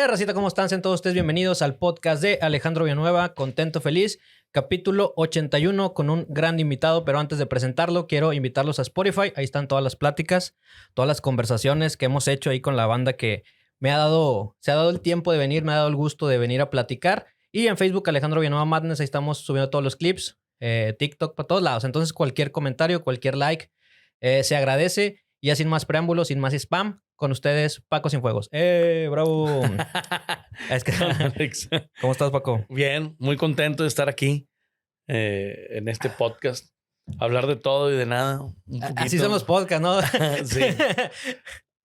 Racita, ¿cómo están? Sean todos ustedes bienvenidos al podcast de Alejandro Villanueva, Contento Feliz, capítulo 81 con un gran invitado, pero antes de presentarlo quiero invitarlos a Spotify. Ahí están todas las pláticas, todas las conversaciones que hemos hecho ahí con la banda que se ha dado el tiempo de venir, me ha dado el gusto de venir a platicar. Y en Facebook, Alejandro Villanueva Madness, ahí estamos subiendo todos los clips, TikTok, para todos lados. Entonces cualquier comentario, cualquier like se agradece. Y ya sin más preámbulos, sin más spam, con ustedes, Paco Cienfuegos. ¡Bravo! Es que, Alex. ¿cómo estás, Paco? Bien, muy contento de estar aquí en este podcast. Hablar de todo y de nada. Un poquito. Así son los podcasts, ¿no? Sí.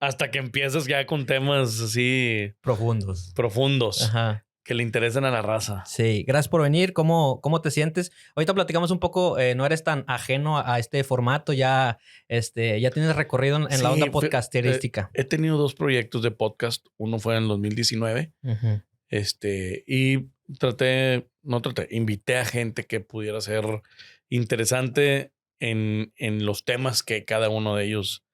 Hasta que empiezas ya con temas así profundos Ajá. que le interesan a la raza. Sí, gracias por venir. ¿Cómo te sientes? Ahorita platicamos un poco, no eres tan ajeno a este formato, ya tienes recorrido en la onda podcasterística. He tenido 2 proyectos de podcast. Uno fue en el 2019. Uh-huh. Y invité a gente que pudiera ser interesante en los temas que cada uno de ellos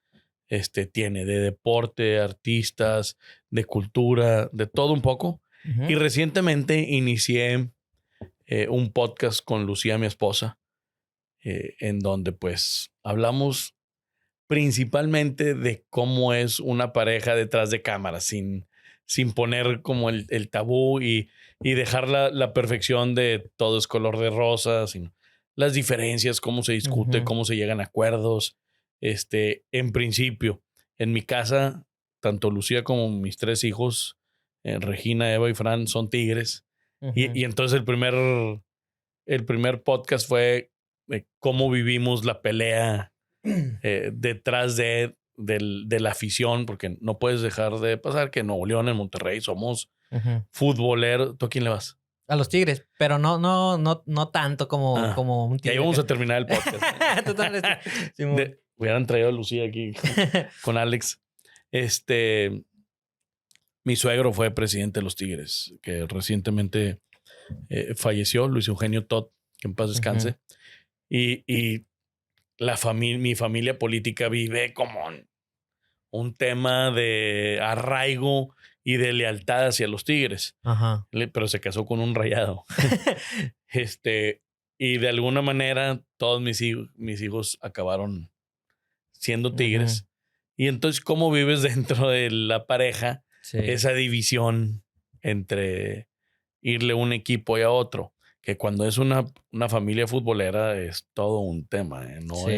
tiene, de deporte, artistas, de cultura, de todo un poco. Uh-huh. Y recientemente inicié un podcast con Lucía, mi esposa, en donde pues hablamos principalmente de cómo es una pareja detrás de cámaras, sin poner como el tabú y dejar la perfección de todo es color de rosa, sino las diferencias, cómo se discute, Uh-huh. cómo se llegan a acuerdos. En principio, en mi casa, tanto Lucía como mis 3 hijos, Regina, Eva y Fran, son tigres. Uh-huh. Y entonces el primer podcast fue cómo vivimos la pelea detrás de la afición, porque no puedes dejar de pasar que en Nuevo León, en Monterrey, somos Uh-huh. futboleros. ¿Tú a quién le vas? A los Tigres, pero no tanto como un Ya tigre. íbamos a terminar el podcast. Sí, hubieran traído a Lucía aquí con Alex. Mi suegro fue presidente de los Tigres, que recientemente falleció, Luis Eugenio Todd, que en paz descanse. Uh-huh. Y mi familia política vive como un tema de arraigo y de lealtad hacia los Tigres. Ajá. Pero se casó con un rayado. Y de alguna manera todos mis hijos acabaron siendo Tigres. Uh-huh. Y entonces, ¿cómo vives dentro de la pareja esa división entre irle a un equipo y a otro? Que cuando es una familia futbolera es todo un tema, ¿eh? No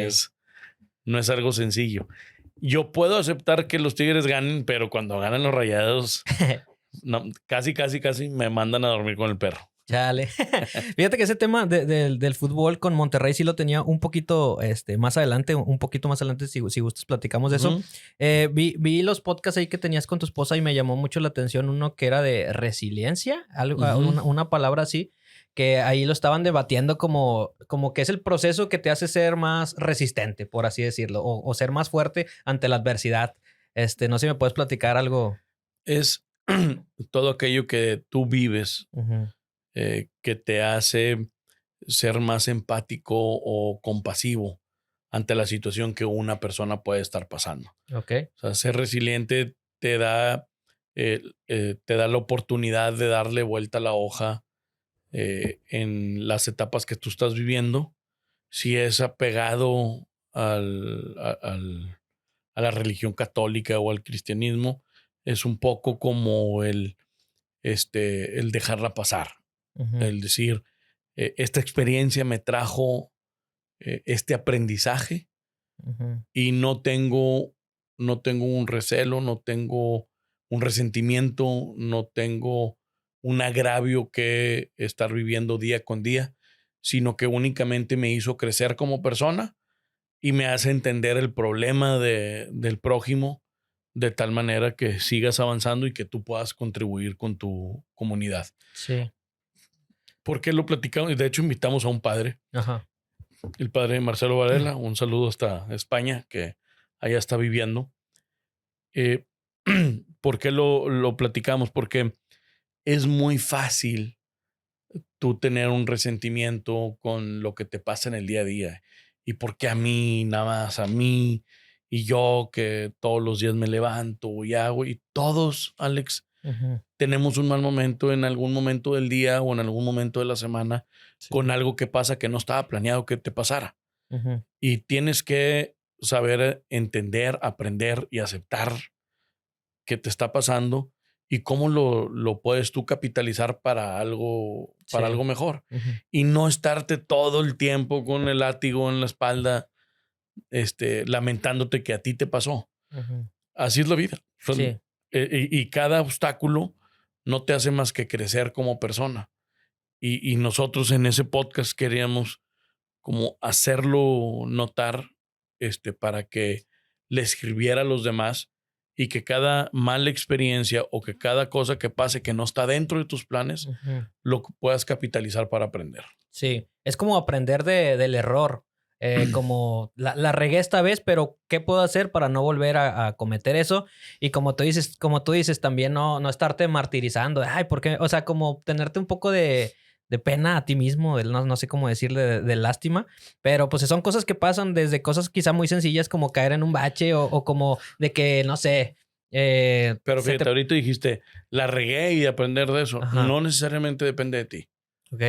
es algo sencillo. Yo puedo aceptar que los Tigres ganen, pero cuando ganan los Rayados, no, casi me mandan a dormir con el perro. Chale. Fíjate que ese tema del fútbol con Monterrey sí lo tenía un poquito más adelante, si gustas platicamos de eso. Uh-huh. Vi los podcasts ahí que tenías con tu esposa y me llamó mucho la atención uno que era de resiliencia, algo, uh-huh. una palabra así, que ahí lo estaban debatiendo como que es el proceso que te hace ser más resistente, por así decirlo, o ser más fuerte ante la adversidad. No sé si me puedes platicar algo. Es todo aquello que tú vives, uh-huh. Que te hace ser más empático o compasivo ante la situación que una persona puede estar pasando. Okay. O sea, ser resiliente te da la oportunidad de darle vuelta a la hoja en las etapas que tú estás viviendo. Si es apegado a la religión católica o al cristianismo, es un poco como el dejarla pasar. Uh-huh. El decir, esta experiencia me trajo este aprendizaje. Uh-huh. Y no tengo un recelo, no tengo un resentimiento, no tengo un agravio que estar viviendo día con día, sino que únicamente me hizo crecer como persona y me hace entender el problema del prójimo de tal manera que sigas avanzando y que tú puedas contribuir con tu comunidad. Sí. ¿Por qué lo platicamos? De hecho, invitamos a un padre. Ajá. El padre Marcelo Varela, un saludo hasta España, que allá está viviendo. ¿Por qué lo platicamos? Porque es muy fácil tú tener un resentimiento con lo que te pasa en el día a día. ¿Y por qué a mí, nada más a mí? Y yo que todos los días me levanto y hago. Y todos, Alex, tenemos un mal momento en algún momento del día o en algún momento de la semana con algo que pasa que no estaba planeado que te pasara. Y tienes que saber entender, aprender y aceptar que te está pasando y cómo lo puedes tú capitalizar para algo mejor. Y no estarte todo el tiempo con el látigo en la espalda, lamentándote que a ti te pasó. Así es la vida. Sí. Y cada obstáculo no te hace más que crecer como persona. Y nosotros en ese podcast queríamos como hacerlo notar para que le escribiera a los demás y que cada mala experiencia o que cada cosa que pase que no está dentro de tus planes, lo puedas capitalizar para aprender. Sí, es como aprender del error. Como la regué esta vez, pero ¿qué puedo hacer para no volver a cometer eso? Y como tú dices, también no estarte martirizando. Ay, ¿por qué? O sea, como tenerte un poco de pena a ti mismo, no sé cómo decirle, de lástima. Pero pues son cosas que pasan desde cosas quizá muy sencillas como caer en un bache o como de que, no sé. Pero fíjate, ahorita dijiste, la regué y aprender de eso. Ajá. No necesariamente depende de ti. Ok.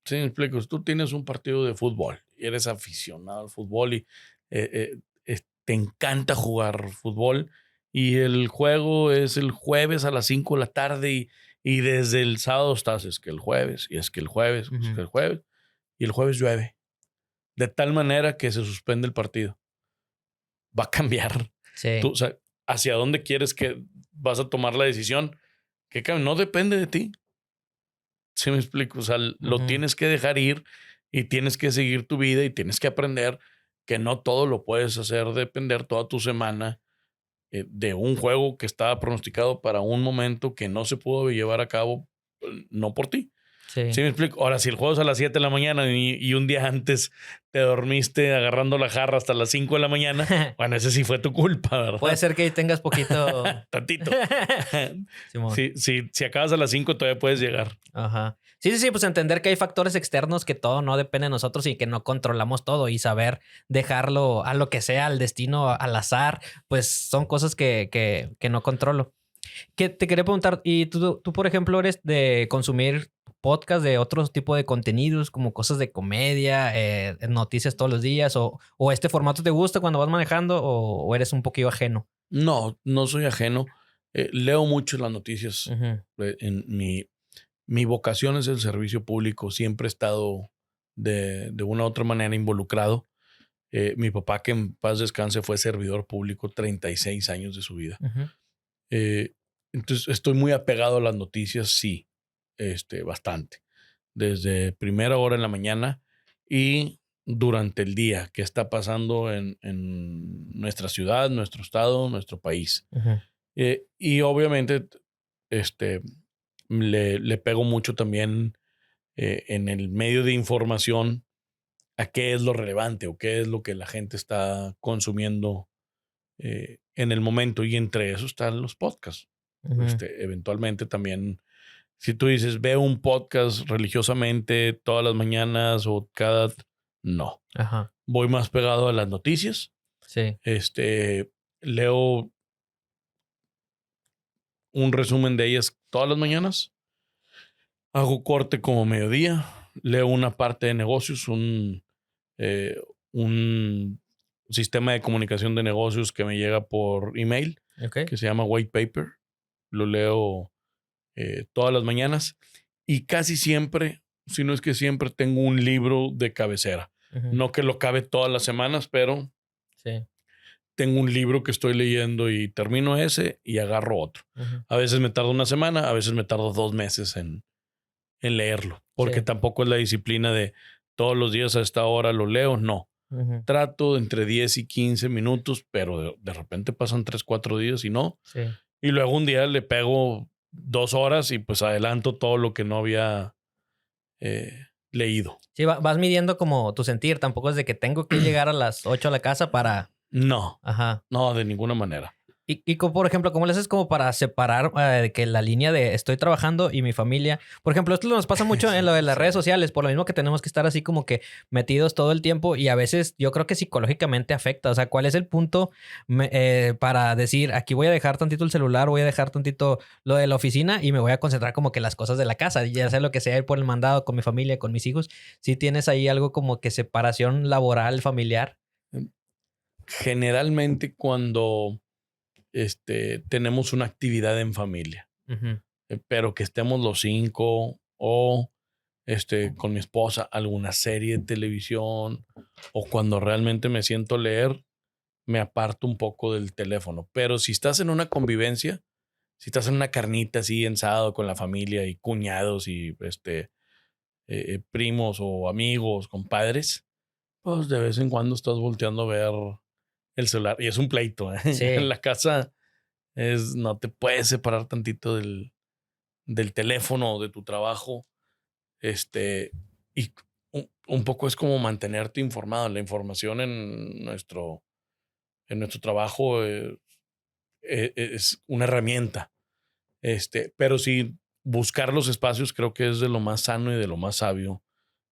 Sí, me explico. Tú tienes un partido de fútbol y eres aficionado al fútbol y te encanta jugar fútbol y el juego es el jueves a las 5 de la tarde y desde el sábado estás, es que el jueves y es que el jueves, es que el jueves y el jueves llueve. De tal manera que se suspende el partido. Va a cambiar. Sí. Tú, o sea, hacia dónde quieres que vas a tomar la decisión, que no depende de ti. ¿Sí me explico? O sea, lo tienes que dejar ir y tienes que seguir tu vida y tienes que aprender que no todo lo puedes hacer depender toda tu semana de un juego que estaba pronosticado para un momento que no se pudo llevar a cabo, no por ti. Sí, me explico. Ahora, si el juego es a las 7 de la mañana y un día antes te dormiste agarrando la jarra hasta las 5 de la mañana, bueno, ese sí fue tu culpa, ¿verdad? Puede ser que tengas poquito. Tantito. Si acabas a las 5 todavía puedes llegar. Ajá. Sí, pues entender que hay factores externos que todo no depende de nosotros y que no controlamos todo y saber dejarlo a lo que sea, al destino, al azar, pues son cosas que no controlo. Que te quería preguntar, ¿y tú, por ejemplo, eres de consumir podcast de otro tipo de contenidos, como cosas de comedia, noticias todos los días, o este formato te gusta cuando vas manejando o eres un poquito ajeno? No soy ajeno. Leo mucho las noticias. En mi vocación es el servicio público. Siempre he estado de una u otra manera involucrado. Mi papá, que en paz descanse, fue servidor público 36 años de su vida. Entonces estoy muy apegado a las noticias, sí, bastante. Desde primera hora en la mañana y durante el día, qué está pasando en nuestra ciudad, nuestro estado, nuestro país. Y obviamente le pego mucho también en el medio de información a qué es lo relevante o qué es lo que la gente está consumiendo en el momento. Y entre eso están los podcasts. Eventualmente también, si tú dices, veo un podcast religiosamente todas las mañanas o cada... No. Ajá. Voy más pegado a las noticias. Sí. Leo un resumen de ellas todas las mañanas. Hago corte como mediodía. Leo una parte de negocios, un sistema de comunicación de negocios que me llega por email, que se llama White Paper. Lo leo todas las mañanas y casi siempre, si no es que siempre, tengo un libro de cabecera. No que lo cabe todas las semanas, pero tengo un libro que estoy leyendo y termino ese y agarro otro. A veces me tardo una semana, a veces me tardo 2 meses en leerlo, porque tampoco es la disciplina de todos los días a esta hora lo leo, no. Trato entre 10 y 15 minutos, pero de repente pasan 3, 4 días y no. Y luego un día le pego 2 horas y pues adelanto todo lo que no había leído. Sí, vas midiendo como tu sentir. Tampoco es de que tengo que llegar a las 8 a la casa para... No. Ajá. No, de ninguna manera. Por ejemplo, ¿cómo le haces como para separar que la línea de estoy trabajando y mi familia? Por ejemplo, esto nos pasa mucho en lo de las redes sociales, por lo mismo que tenemos que estar así como que metidos todo el tiempo y a veces yo creo que psicológicamente afecta. O sea, ¿cuál es el punto para decir, aquí voy a dejar tantito el celular, voy a dejar tantito lo de la oficina y me voy a concentrar como que en las cosas de la casa, ya sea lo que sea, ir por el mandado con mi familia, con mis hijos? ¿Sí tienes ahí algo como que separación laboral, familiar? Generalmente cuando tenemos una actividad en familia, Uh-huh. pero que estemos los 5 o con mi esposa, alguna serie de televisión o cuando realmente me siento a leer, me aparto un poco del teléfono. Pero si estás en una convivencia, si estás en una carnita así ensado con la familia y cuñados y primos o amigos, compadres, pues de vez en cuando estás volteando a ver el celular y es un pleito. Sí. En la casa no te puedes separar tantito del teléfono o de tu trabajo. Y un poco es como mantenerte informado. La información en nuestro trabajo es una herramienta. Pero sí, buscar los espacios creo que es de lo más sano y de lo más sabio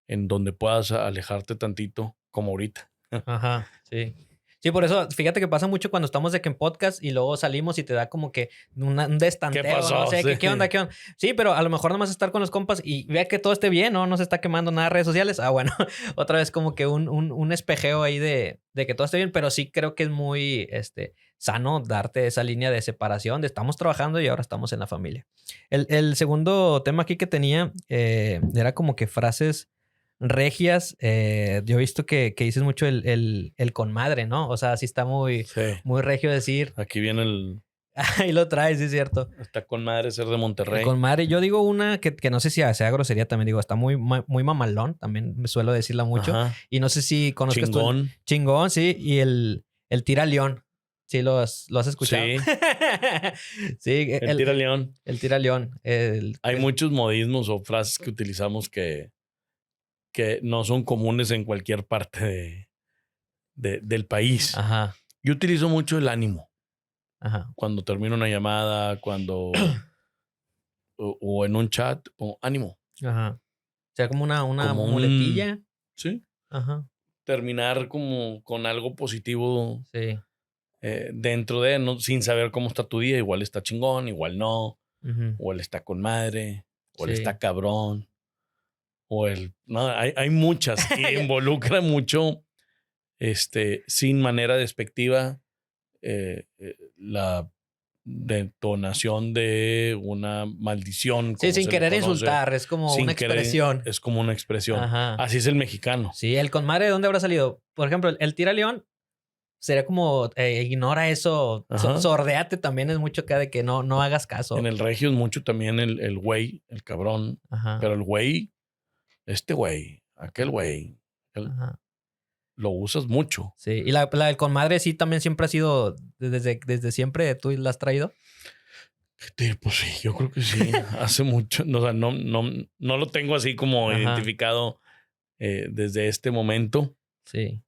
en donde puedas alejarte tantito, como ahorita. Ajá, sí. Sí, por eso, fíjate que pasa mucho cuando estamos de que en podcast y luego salimos y te da como que un destanteo, ¿Qué pasó? no sé, Sí. ¿qué onda? Sí, pero a lo mejor nomás estar con los compas y vea que todo esté bien, ¿no? No se está quemando nada en redes sociales. Ah, bueno, otra vez como que un espejeo ahí de que todo esté bien, pero sí creo que es muy sano darte esa línea de separación de estamos trabajando y ahora estamos en la familia. El segundo tema aquí que tenía era como que frases regias. Yo he visto que dices mucho el con madre, ¿no? O sea, sí está muy, Sí. muy regio decir. Aquí viene Ahí lo traes, sí es cierto. Está con madre ser de Monterrey. Con madre. Yo digo una que no sé si sea grosería también. Digo, está muy mamalón. También me suelo decirla mucho. Ajá. Y no sé si conozcas Chingón. Chingón, sí. Y el tira león. Sí, lo has escuchado. Sí. Sí. El tira león. El tira león. Hay muchos modismos o frases que utilizamos que no son comunes en cualquier parte del país. Ajá. Yo utilizo mucho el ánimo. Ajá. Cuando termino una llamada, o en un chat, pongo ánimo. Ajá. O sea, como una Como muletilla. Sí. Ajá. Terminar como con algo positivo. Sí. Dentro de, no, sin saber cómo está tu día. Igual está chingón, igual no. Uh-huh. O él está con madre. O él Sí. está cabrón. No, hay muchas. Y involucra mucho, sin manera despectiva, la detonación de una maldición. Sí, sin querer insultar, es como una expresión. Es como una expresión. Ajá. Así es el mexicano. Sí, el con madre, ¿de dónde habrá salido? Por ejemplo, el tira león sería como ignora eso, sordeate también es mucho acá de que no hagas caso. En el regio es mucho también el güey, el cabrón. Ajá. Pero el güey, güey, aquel güey, lo usas mucho. Sí, y la del con madre sí también siempre ha sido desde siempre, ¿tú la has traído? Pues sí, yo creo que sí. Hace mucho, o sea, no lo tengo así como identificado desde este momento. Sí.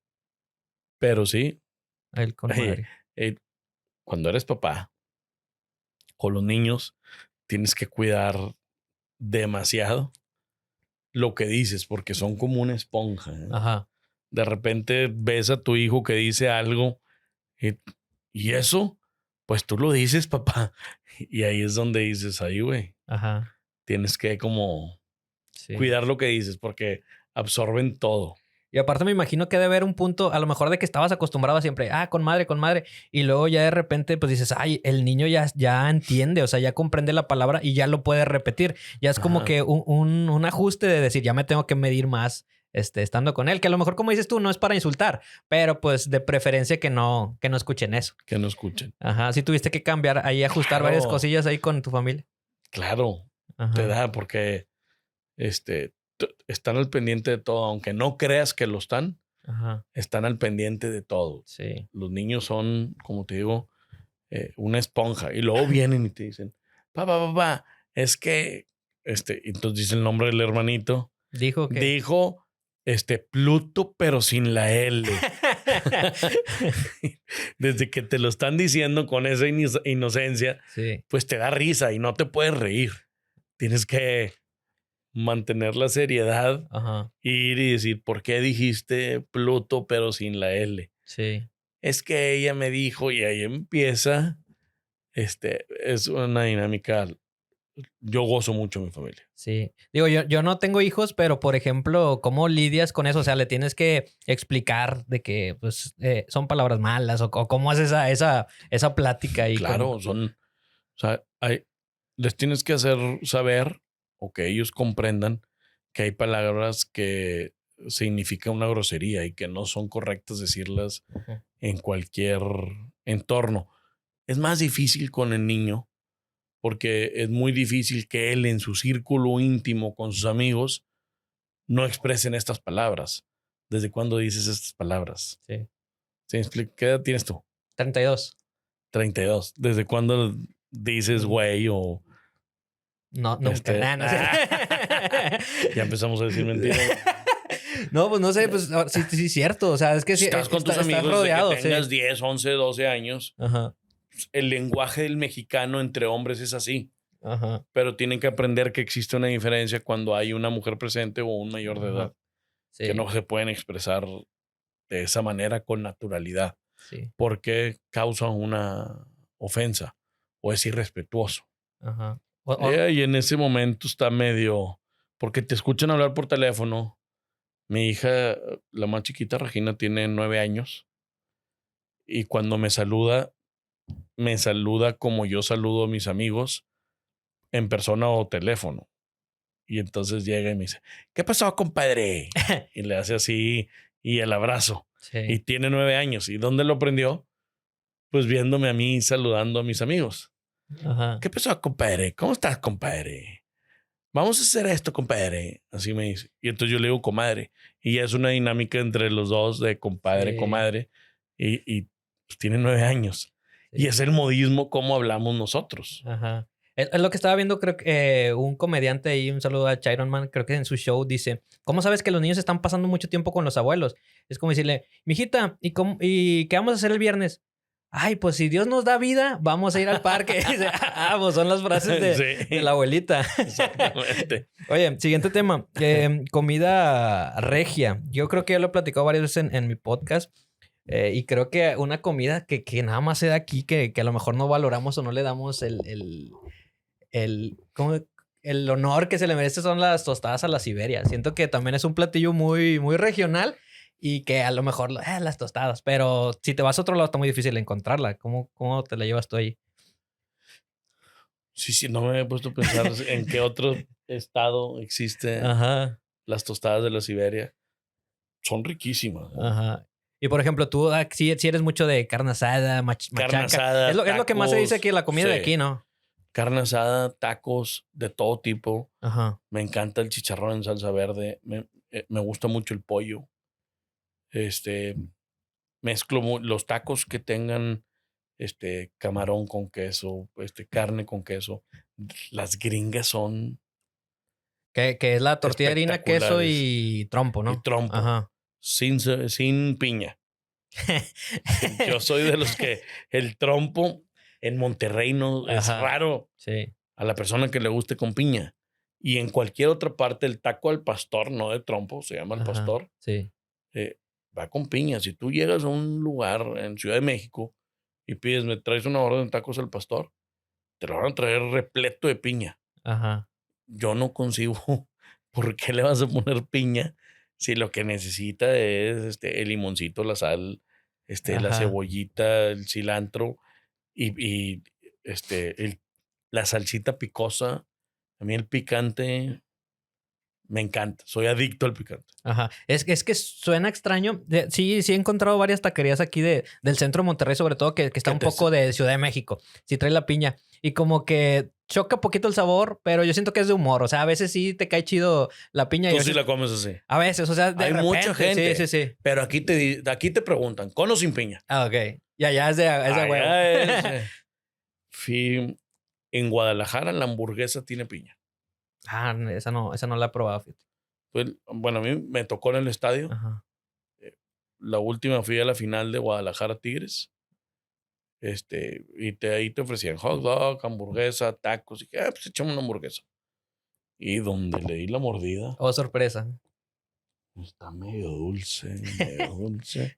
Pero sí. El con madre. Cuando eres papá, con los niños, tienes que cuidar demasiado lo que dices, porque son como una esponja. Ajá. De repente ves a tu hijo que dice algo y eso, pues tú lo dices, papá. Y ahí es donde dices, ahí, güey. Ajá. Tienes que como cuidar lo que dices porque absorben todo. Y aparte me imagino que debe haber un punto, a lo mejor de que estabas acostumbrado siempre, con madre. Y luego ya de repente pues dices, ay, el niño ya entiende, o sea, ya comprende la palabra y ya lo puede repetir. Ya es como que un ajuste de decir, ya me tengo que medir más estando con él. Que a lo mejor, como dices tú, no es para insultar, pero pues de preferencia que no escuchen eso. Que no escuchen. Ajá, sí tuviste que cambiar ahí, ajustar varias cosillas ahí con tu familia. Claro, te da porque están al pendiente de todo, aunque no creas que lo están. Ajá. Están al pendiente de todo. Sí. Los niños son, como te digo, una esponja. Y luego vienen y te dicen, papá, es que, entonces dice el nombre del hermanito. Dijo Pluto, pero sin la L. Desde que te lo están diciendo con esa inocencia, Sí. pues te da risa y no te puedes reír. Tienes que mantener la seriedad, Ajá. ir y decir, ¿por qué dijiste Pluto pero sin la L? Sí. Es que ella me dijo y ahí empieza. Es una dinámica. Yo gozo mucho mi familia. Sí. Digo, yo no tengo hijos, pero por ejemplo, ¿cómo lidias con eso? O sea, le tienes que explicar de que pues, son palabras malas o cómo haces esa plática ahí. Claro, o sea, les tienes que hacer saber o que ellos comprendan que hay palabras que significan una grosería y que no son correctas decirlas Ujú. en cualquier entorno. Es más difícil con el niño porque es muy difícil que él en su círculo íntimo con sus amigos no expresen estas palabras. ¿Desde cuándo dices estas palabras? Sí. ¿Sí me explico? ¿Qué edad tienes tú? 32. 32. ¿Desde cuándo dices güey o No, nunca. No sé. ya empezamos a decir mentiras? No, pues no sé, pues sí, sí, es cierto. O sea, es que sí, Estás con tus estás amigos rodeado, de que tengas sí. 10, 11, 12 años. Ajá, El lenguaje del mexicano entre hombres es así. ajá. Pero tienen que aprender que existe una diferencia cuando hay una mujer presente o un mayor de edad. Sí, Que no se pueden expresar de esa manera con naturalidad. sí. Porque causa una ofensa o es irrespetuoso. Ajá. Y en ese momento está medio... Porque te escuchan hablar por teléfono. Mi hija, la más chiquita, Regina, tiene 9 años. Y cuando me saluda como yo saludo a mis amigos en persona o teléfono. Y entonces llega y me dice, ¿qué pasó, compadre? Y le hace así y el abrazo. Sí. Y tiene 9 años. ¿Y dónde lo aprendió? Pues viéndome a mí saludando a mis amigos. Ajá. ¿Qué pasó, compadre? ¿Cómo estás, compadre? Vamos a hacer esto, compadre. Así me dice. Y entonces yo le digo comadre. Y ya es una dinámica entre los dos de compadre, Sí. comadre. Y pues tiene 9 años. Sí. Y es el modismo como hablamos nosotros. Ajá. Es lo que estaba viendo, creo que un comediante ahí, un saludo a Chiron Man, creo que en su show dice, ¿cómo sabes que los niños están pasando mucho tiempo con los abuelos? Es como decirle, mijita, ¿y qué vamos a hacer el viernes? Ay, pues si Dios nos da vida, vamos a ir al parque. Dice, pues son las frases de la abuelita. Exactamente. Oye, siguiente tema. Comida regia. Yo creo que ya lo he platicado varias veces en mi podcast. Y creo que una comida que nada más se da aquí, que a lo mejor no valoramos o no le damos el honor que se le merece son las tostadas a la Siberia. Siento que también es un platillo muy, muy regional y que a lo mejor las tostadas, pero si te vas a otro lado está muy difícil encontrarla. ¿Cómo te la llevas tú ahí? Sí, no me había puesto a pensar en qué otro estado existe Ajá, las tostadas de la Siberia. Son riquísimas. ajá. Y por ejemplo, tú si eres mucho de carne asada, Carne machaca. asada, Es lo que más se dice tacos, aquí, la comida de sí. aquí, ¿no? Carne asada, tacos de todo tipo. Ajá. Me encanta el chicharrón en salsa verde. Me gusta mucho el pollo. Mezclo los tacos que tengan camarón con queso, carne con queso. Las gringas son Que es la tortilla de harina, queso espectaculares. y trompo, ¿no? Y trompo. Ajá. Sin piña. Yo soy de los que el trompo en Monterrey no es Ajá. raro Sí. a la persona que le guste con piña. Y en cualquier otra parte, el taco al pastor, no de trompo, se llama el Ajá. pastor, Sí. va con piña. Si tú llegas a un lugar en Ciudad de México y pides, me traes una orden de tacos al pastor, te lo van a traer repleto de piña. Ajá. Yo no consigo por qué le vas a poner piña si lo que necesita es el limoncito, la sal, la Ajá. cebollita, el cilantro y la salsita picosa. A mí el picante me encanta. Soy adicto al picante. Ajá. Es que suena extraño. Sí he encontrado varias taquerías aquí del centro de Monterrey, sobre todo, que está un poco de Ciudad de México. Sí trae la piña. Y como que choca poquito el sabor, pero yo siento que es de humor. O sea, a veces sí te cae chido la piña. Tú sí la comes así. A veces, o sea, de Hay repente. mucha gente. Sí, sí, sí. Pero aquí te preguntan, ¿con o sin piña? Ok. Y allá es de huevo. Fui en Guadalajara, la hamburguesa tiene piña. Esa no la he probado, fíjate. Bueno, a mí me tocó en el estadio. Ajá. la última fui a la final de Guadalajara Tigres. Y ahí te ofrecían hot dog, hamburguesa, tacos. Y dije, pues echame una hamburguesa. Y donde le di la mordida. Oh, sorpresa. Está medio dulce, medio dulce.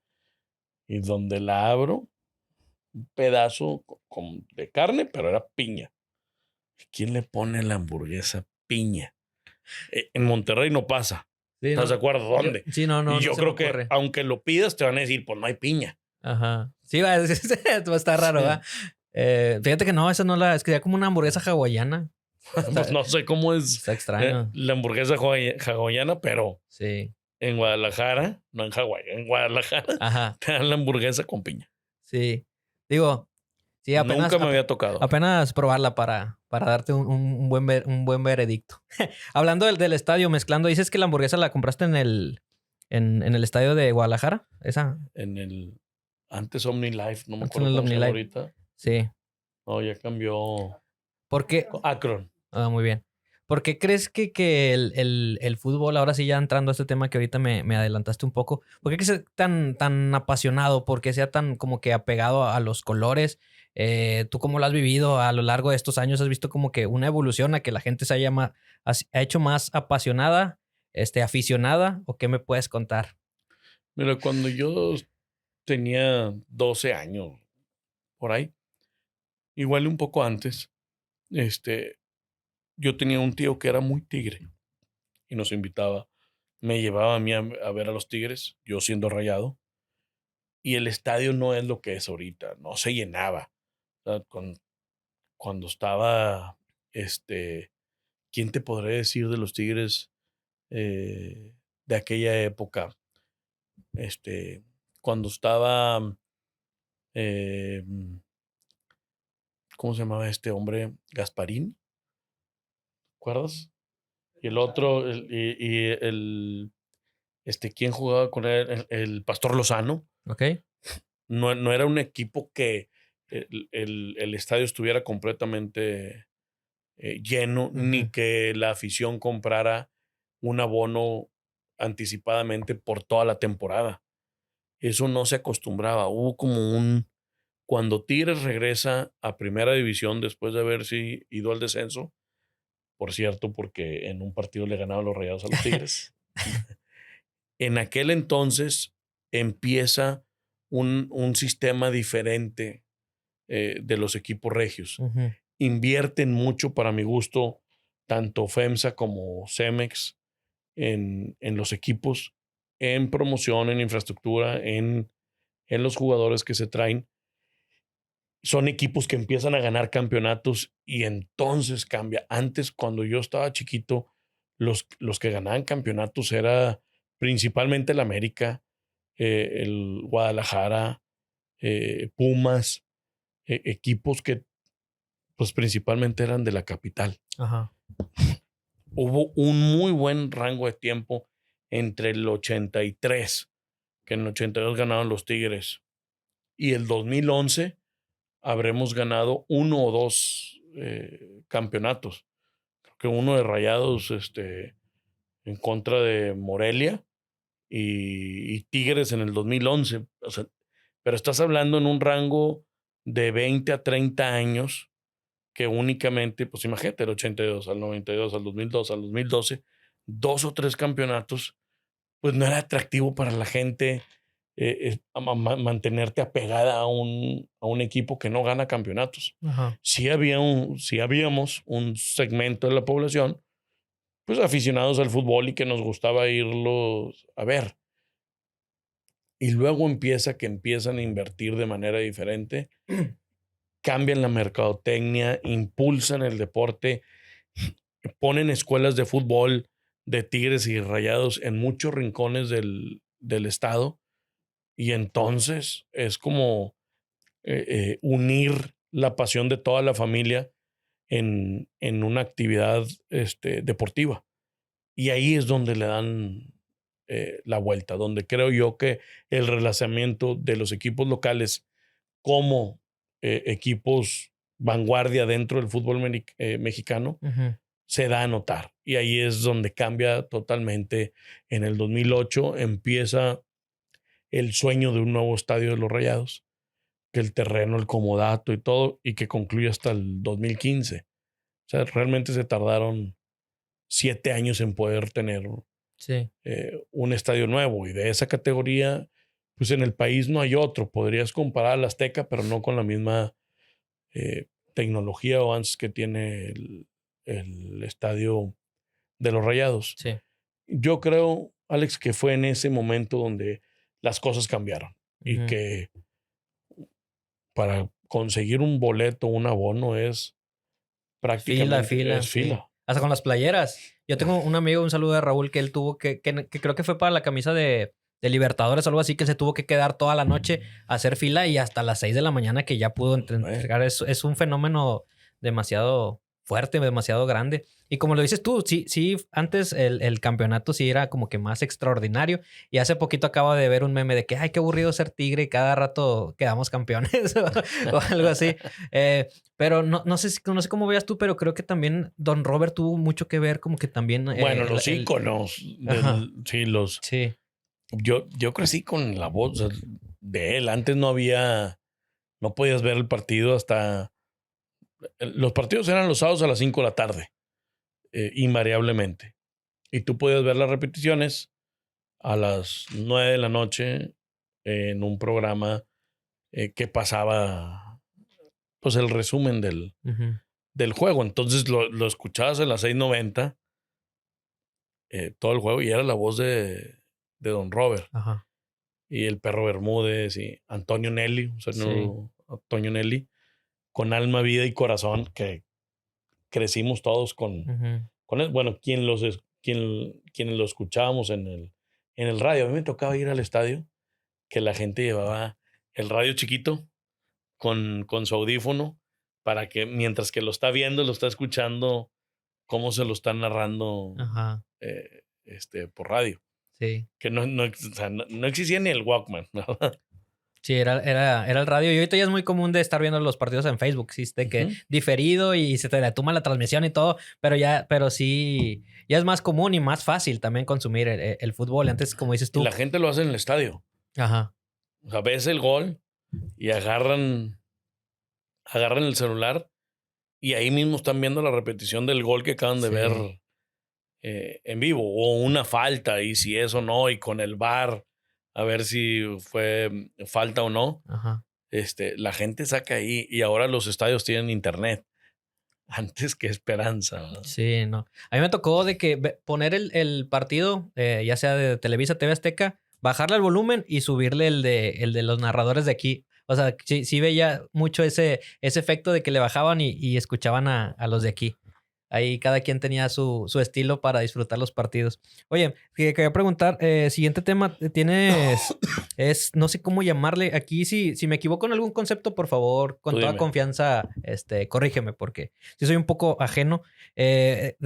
Y donde la abro, un pedazo de carne, pero era piña. ¿Quién le pone la hamburguesa piña? En Monterrey no pasa. Sí, ¿Estás de acuerdo? ¿Dónde? Sí, no. Y yo no se me creo que ocurre. aunque lo pidas, te van a decir, pues no hay piña. Ajá. Sí, va a estar raro, Sí. ¿va? Fíjate que no, esa no la... Es que ya como una hamburguesa hawaiana. Pues no sé cómo es Está extraño. la hamburguesa hawaiana, pero Sí. en Guadalajara, no en Hawái, en Guadalajara, Ajá. te dan la hamburguesa con piña. Sí. Digo, sí, Nunca me había tocado. apenas probarla para darte un buen veredicto. Hablando del estadio, mezclando, dices que la hamburguesa la compraste en el estadio de Guadalajara. Esa. Antes OmniLife, no me Antes acuerdo en el cómo se llama OmniLife. ahorita. Sí. No, ya cambió. ¿Por qué? Akron. Ah, muy bien. ¿Por qué crees que el fútbol, ahora sí ya entrando a este tema que ahorita me adelantaste un poco, por qué que sea tan apasionado, por qué sea tan como que apegado a los colores? ¿Tú cómo lo has vivido a lo largo de estos años? ¿Has visto como que una evolución a que la gente se ha hecho más apasionada, aficionada? ¿O qué me puedes contar? Mira, cuando yo tenía 12 años, por ahí, igual un poco antes, yo tenía un tío que era muy tigre y nos invitaba, me llevaba a mí a ver a los Tigres, yo siendo Rayado, y el estadio no es lo que es ahorita, no se llenaba. O sea, cuando estaba, ¿quién te podré decir de los Tigres de aquella época? Cuando estaba, eh, ¿cómo se llamaba este hombre? Gasparín, ¿recuerdas? Y el otro, ¿quién jugaba con él? El Pastor Lozano. ¿Ok? No era un equipo que el estadio estuviera completamente lleno, ni que la afición comprara un abono anticipadamente por toda la temporada. Eso no se acostumbraba. Hubo como cuando Tigres regresa a primera división después de haberse ido al descenso, por cierto, porque en un partido le ganaban los Rayados a los Tigres. En aquel entonces empieza un sistema diferente de los equipos regios. Invierten mucho, para mi gusto, tanto FEMSA como Cemex en los equipos, en promoción, en infraestructura, en los jugadores que se traen. Son equipos que empiezan a ganar campeonatos y entonces cambia. Antes, cuando yo estaba chiquito, los que ganaban campeonatos era principalmente el América, el Guadalajara, Pumas, equipos que pues principalmente eran de la capital. Ajá. Hubo un muy buen rango de tiempo entre el 83, que en el 82 ganaron los Tigres, y el 2011 habremos ganado uno o dos campeonatos. Creo que uno de Rayados en contra de Morelia y Tigres en el 2011. O sea, pero estás hablando en un rango de 20 a 30 años que únicamente, pues imagínate, del 82 al 92, al 2002, al 2012, dos o tres campeonatos, pues no era atractivo para la gente mantenerte apegada a un equipo que no gana campeonatos. Ajá. Sí habíamos un segmento de la población, pues aficionados al fútbol y que nos gustaba irlos a ver. Y luego empiezan a invertir de manera diferente, cambian la mercadotecnia, impulsan el deporte, ponen escuelas de fútbol de Tigres y Rayados en muchos rincones del estado. Y entonces es como unir la pasión de toda la familia en una actividad deportiva. Y ahí es donde le dan la vuelta, donde creo yo que el relanzamiento de los equipos locales como equipos vanguardia dentro del fútbol mexicano se da a notar. Y ahí es donde cambia totalmente. En el 2008 empieza el sueño de un nuevo estadio de los Rayados, que el terreno, el comodato y todo, y que concluye hasta el 2015. O sea, realmente se tardaron 7 años en poder tener Sí. un estadio nuevo, y de esa categoría, pues en el país no hay otro. Podrías comparar al Azteca, pero no con la misma tecnología o avances que tiene el estadio de los Rayados. Sí. Yo creo, Alex, que fue en ese momento donde las cosas cambiaron y que para conseguir un boleto, un abono es prácticamente Sí. fila. Hasta con las playeras. Yo tengo un amigo, un saludo de Raúl, que él tuvo que creo que fue para la camisa de Libertadores o algo así, que se tuvo que quedar toda la noche a hacer fila y hasta las 6 de la mañana que ya pudo entregar. Es un fenómeno demasiado fuerte, demasiado grande. Y como lo dices tú, sí, antes el campeonato sí era como que más extraordinario. Y hace poquito acabo de ver un meme de que, ay, qué aburrido ser Tigre y cada rato quedamos campeones o algo así. Pero no sé cómo veas tú, pero creo que también Don Robert tuvo mucho que ver, como que también. Bueno, los íconos. Sí, los. Sí. Yo crecí con la voz de él. Antes no había. No podías ver el partido hasta. Los partidos eran los sábados a las 5 de la tarde, invariablemente. Y tú podías ver las repeticiones a las 9 de la noche en un programa que pasaba, pues, el resumen del juego. Entonces lo escuchabas en las 6:90, todo el juego, y era la voz de Don Robert. Ajá. Y el Perro Bermúdez y Antonio Nelly, o sea, no, Antonio Nelly, con alma, vida y corazón, que crecimos todos con él. Bueno, quienes lo escuchábamos en el radio. A mí me tocaba ir al estadio, que la gente llevaba el radio chiquito con su audífono, para que mientras que lo está viendo, lo está escuchando, cómo se lo están narrando por radio. Sí. Que no existía ni el Walkman, ¿verdad? Sí, era el radio. Y ahorita ya es muy común de estar viendo los partidos en Facebook. Sí, de que diferido y se te detumba la transmisión y todo. Pero sí, ya es más común y más fácil también consumir el fútbol. Antes, como dices tú. Y la gente lo hace en el estadio. Ajá. O sea, ves el gol y agarran el celular y ahí mismo están viendo la repetición del gol que acaban de ver en vivo, o una falta, y si es o no, y con el VAR a ver si fue falta o no. Ajá. La gente saca ahí, y ahora los estadios tienen internet. Antes, qué esperanza, ¿no? Sí, no. A mí me tocó de que poner el partido, ya sea de Televisa, TV Azteca, bajarle el volumen y subirle el de los narradores de aquí. O sea, sí veía mucho ese efecto de que le bajaban y escuchaban a los de aquí. Ahí cada quien tenía su estilo para disfrutar los partidos. Oye, quería preguntar, siguiente tema, no sé cómo llamarle aquí, si me equivoco en algún concepto, por favor, con Tú toda dime. confianza, corrígeme, porque sí soy un poco ajeno.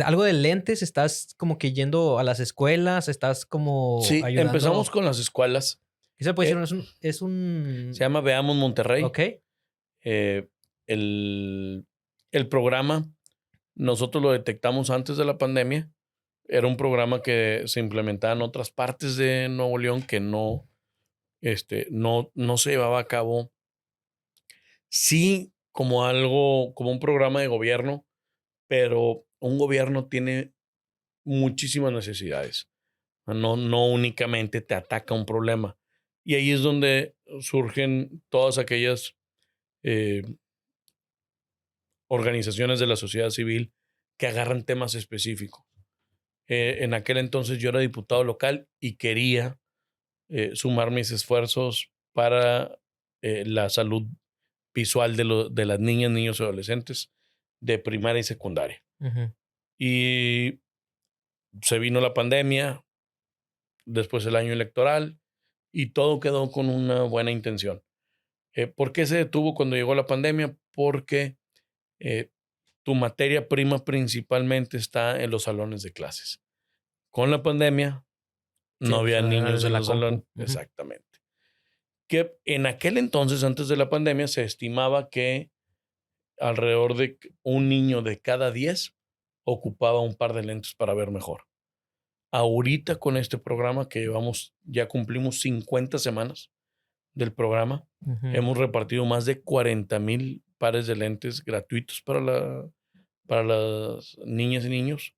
Algo de lentes, ¿estás como que yendo a las escuelas? ¿Estás como Sí, ayudando? empezamos con las escuelas. ¿Qué se puede decir? Es un... Se llama Veamos Monterrey. Ok. El programa, nosotros lo detectamos antes de la pandemia. Era un programa que se implementaba en otras partes de Nuevo León, que no se llevaba a cabo. Sí, como un programa de gobierno, pero un gobierno tiene muchísimas necesidades. No únicamente te ataca un problema. Y ahí es donde surgen todas aquellas organizaciones de la sociedad civil que agarran temas específicos. En aquel entonces yo era diputado local y quería sumar mis esfuerzos para la salud visual de las niñas, niños y adolescentes de primaria y secundaria. Y se vino la pandemia, después el año electoral, y todo quedó con una buena intención. ¿Por qué se detuvo cuando llegó la pandemia? Porque tu materia prima principalmente está en los salones de clases. Con la pandemia no había niños en los salones. Exactamente. Que en aquel entonces, antes de la pandemia, se estimaba que alrededor de un niño de cada 10 ocupaba un par de lentes para ver mejor. Ahorita con este programa que ya cumplimos 50 semanas del programa, hemos repartido más de 40,000 pares de lentes gratuitos para las niñas y niños.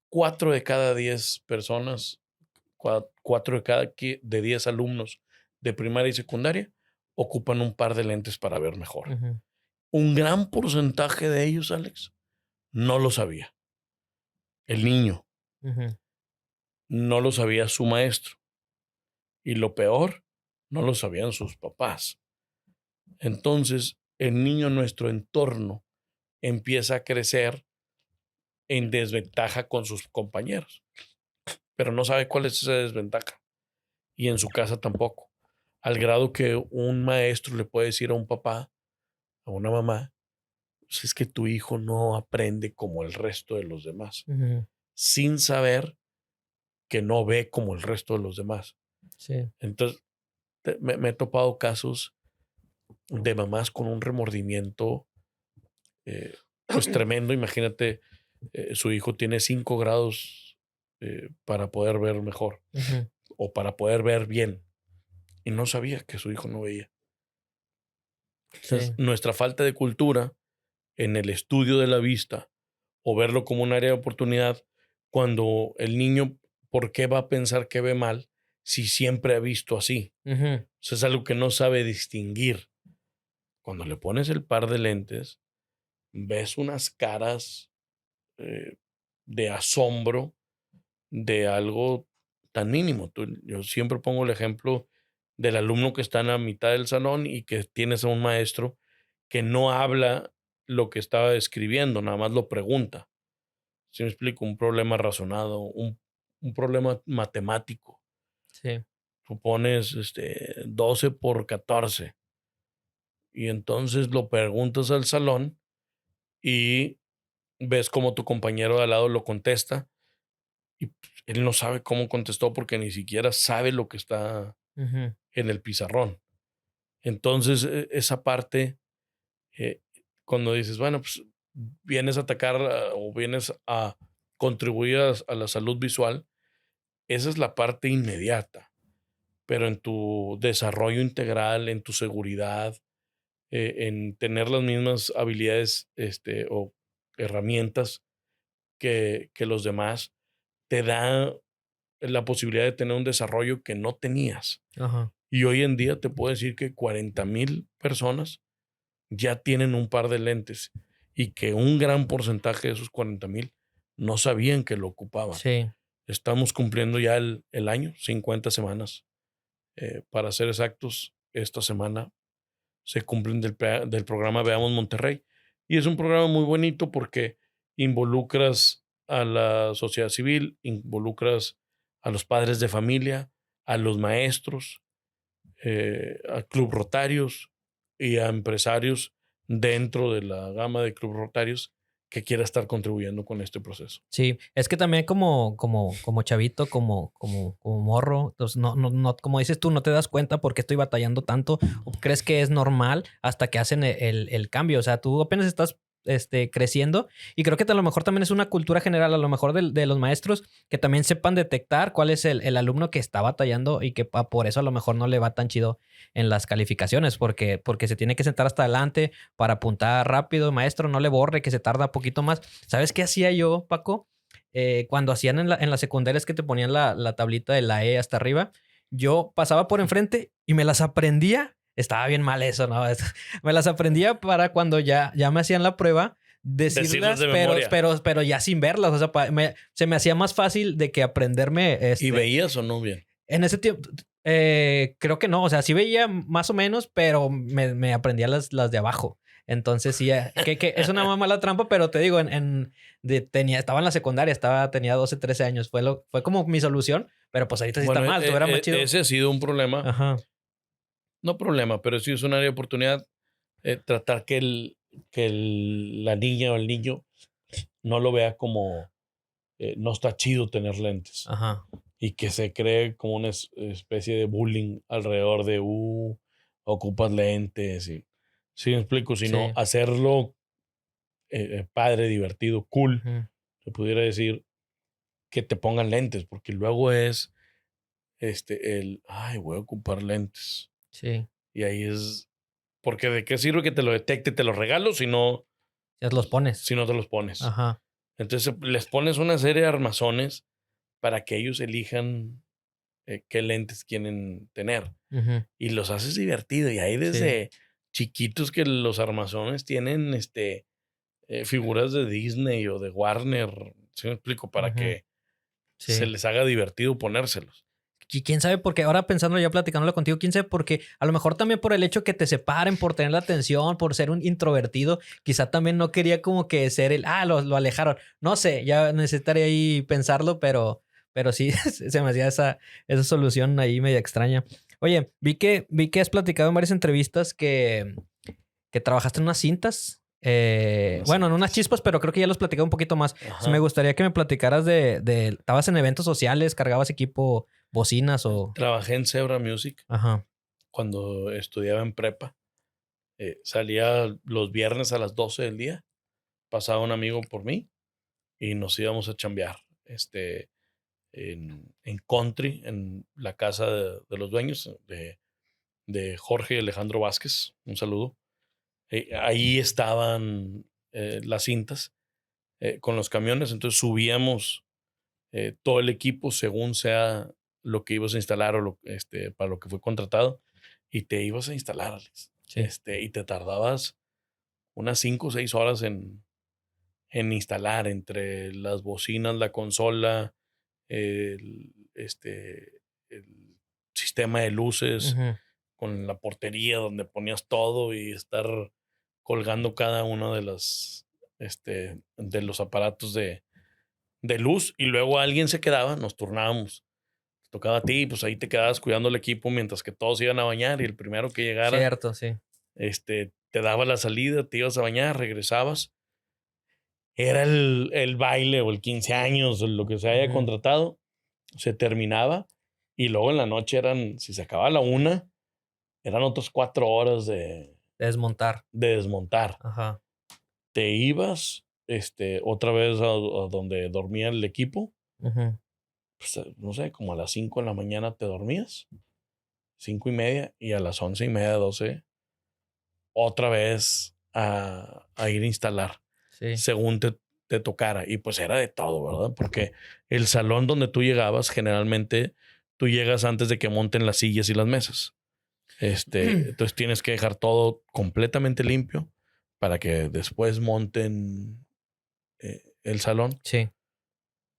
4 de cada 10 personas, 4 de cada 10 alumnos de primaria y secundaria ocupan un par de lentes para ver mejor. Un gran porcentaje de ellos, Alex, no lo sabía. El niño no lo sabía su maestro. Y lo peor, no lo sabían sus papás. Entonces, el niño en nuestro entorno empieza a crecer en desventaja con sus compañeros, pero no sabe cuál es esa desventaja. Y en su casa tampoco. Al grado que un maestro le puede decir a un papá, a una mamá, pues es que tu hijo no aprende como el resto de los demás, sin saber que no ve como el resto de los demás. Sí. Entonces, me he topado casos de mamás con un remordimiento pues tremendo. Imagínate, su hijo tiene 5 grados para poder ver mejor o para poder ver bien y no sabía que su hijo no veía. Entonces, nuestra falta de cultura en el estudio de la vista o verlo como un área de oportunidad, cuando el niño, ¿por qué va a pensar que ve mal si siempre ha visto así? O sea, es algo que no sabe distinguir. Cuando le pones el par de lentes, ves unas caras de asombro de algo tan mínimo. Yo siempre pongo el ejemplo del alumno que está en la mitad del salón y que tienes a un maestro que no habla lo que estaba escribiendo, nada más lo pregunta. ¿Sí me explico? Un problema razonado, un problema matemático. Sí. Tú pones 12 por 14 y entonces lo preguntas al salón y ves cómo tu compañero de al lado lo contesta y él no sabe cómo contestó porque ni siquiera sabe lo que está en el pizarrón. Entonces, esa parte, cuando dices, bueno, pues vienes a atacar o vienes a contribuir a la salud visual, esa es la parte inmediata. Pero en tu desarrollo integral, en tu seguridad, en tener las mismas habilidades o herramientas que los demás, te da la posibilidad de tener un desarrollo que no tenías. Y hoy en día te puedo decir que 40,000 personas ya tienen un par de lentes y que un gran porcentaje de esos 40,000 no sabían que lo ocupaban. Sí. Estamos cumpliendo ya el año, 50 semanas. Para ser exactos, esta semana se cumplen del programa Veamos Monterrey. Y es un programa muy bonito porque involucras a la sociedad civil, involucras a los padres de familia, a los maestros, a club rotarios y a empresarios dentro de la gama de club rotarios que quiera estar contribuyendo con este proceso. Sí, es que también como chavito, como morro, entonces no, como dices tú, no te das cuenta por qué estoy batallando tanto, o crees que es normal hasta que hacen el cambio. O sea, tú apenas estás creciendo y creo que a lo mejor también es una cultura general, a lo mejor de los maestros, que también sepan detectar cuál es el alumno que está batallando y que por eso a lo mejor no le va tan chido en las calificaciones, porque se tiene que sentar hasta adelante para apuntar rápido. Maestro, no le borre, que se tarda un poquito más. ¿Sabes qué hacía yo, Paco? Cuando hacían en las secundarias que te ponían la tablita de la E hasta arriba, yo pasaba por enfrente y me las aprendía. Estaba bien mal eso, ¿no? Me las aprendía para cuando ya me hacían la prueba, decirlas, pero ya sin verlas. O sea, se me hacía más fácil de que aprenderme. ¿Y veías o no bien? En ese tiempo, creo que no. O sea, sí veía más o menos, pero me aprendía las de abajo. Entonces sí, que es una mala trampa, pero te digo, estaba en la secundaria, tenía 12, 13 años. Fue como mi solución, pero pues ahorita sí está mal. Tú eras más chido. Ese ha sido un problema. Ajá. No problema, pero sí es un área de oportunidad. Tratar que la niña o el niño no lo vea como no está chido tener lentes. Ajá. Y que se cree como una especie de bullying alrededor de ocupas lentes. Y, sí, me explico, sino hacerlo padre, divertido, cool. Te pudiera decir que te pongan lentes, porque luego es voy a ocupar lentes. Sí. Y ahí es, porque ¿de qué sirve que te lo detecte y te lo regalo si no, Ya los pones. si no te los pones? Ajá. Entonces les pones una serie de armazones para que ellos elijan qué lentes quieren tener. Ujú. Y los haces divertido. Y ahí desde chiquitos que los armazones tienen figuras de Disney o de Warner, ¿sí me explico? Para Ujú. que se Sí. les haga divertido ponérselos. Y quién sabe por qué, ahora pensando ya platicándolo contigo, quién sabe por qué, a lo mejor también por el hecho que te separen, por tener la atención, por ser un introvertido, quizá también no quería como que ser lo alejaron. No sé, ya necesitaría ahí pensarlo, pero sí, se me hacía esa solución ahí media extraña. Oye, vi que has platicado en varias entrevistas que trabajaste en unas cintas. Bueno, en unas chispas, pero creo que ya los platicé un poquito más. Entonces, me gustaría que me platicaras estabas en eventos sociales, cargabas equipo, bocinas o... Trabajé en Zebra Music Ajá. cuando estudiaba en prepa. Salía los viernes a las 12 del día. Pasaba un amigo por mí y nos íbamos a chambear en Country, en la casa de los dueños, de Jorge y Alejandro Vázquez. Un saludo. Ahí estaban las cintas con los camiones. Entonces subíamos todo el equipo según sea lo que ibas a instalar o para lo que fue contratado. Y te ibas a instalar, Alex. Sí. Y te tardabas unas 5 o 6 horas en instalar entre las bocinas, la consola, el sistema de luces, Ujú. con la portería donde ponías todo y estar colgando cada uno de los aparatos de luz. Y luego alguien se quedaba, nos turnábamos. Tocaba a ti, pues ahí te quedabas cuidando el equipo mientras que todos iban a bañar y el primero que llegara, Cierto, sí. te daba la salida, te ibas a bañar, regresabas. Era el baile o el 15 años o lo que se haya Ujú. contratado, se terminaba y luego en la noche si se acababa a la 1, eran otras 4 horas Desmontar. de desmontar. Ajá. Te ibas otra vez a donde dormía el equipo, Ujú. pues, no sé, como a las 5 de la mañana te dormías, 5:30, y a las 11:30, 12, otra vez a ir a instalar, Sí. según te tocara. Y pues era de todo, ¿verdad? Porque el salón donde tú llegabas, generalmente tú llegas antes de que monten las sillas y las mesas. Entonces tienes que dejar todo completamente limpio para que después monten el salón. Sí.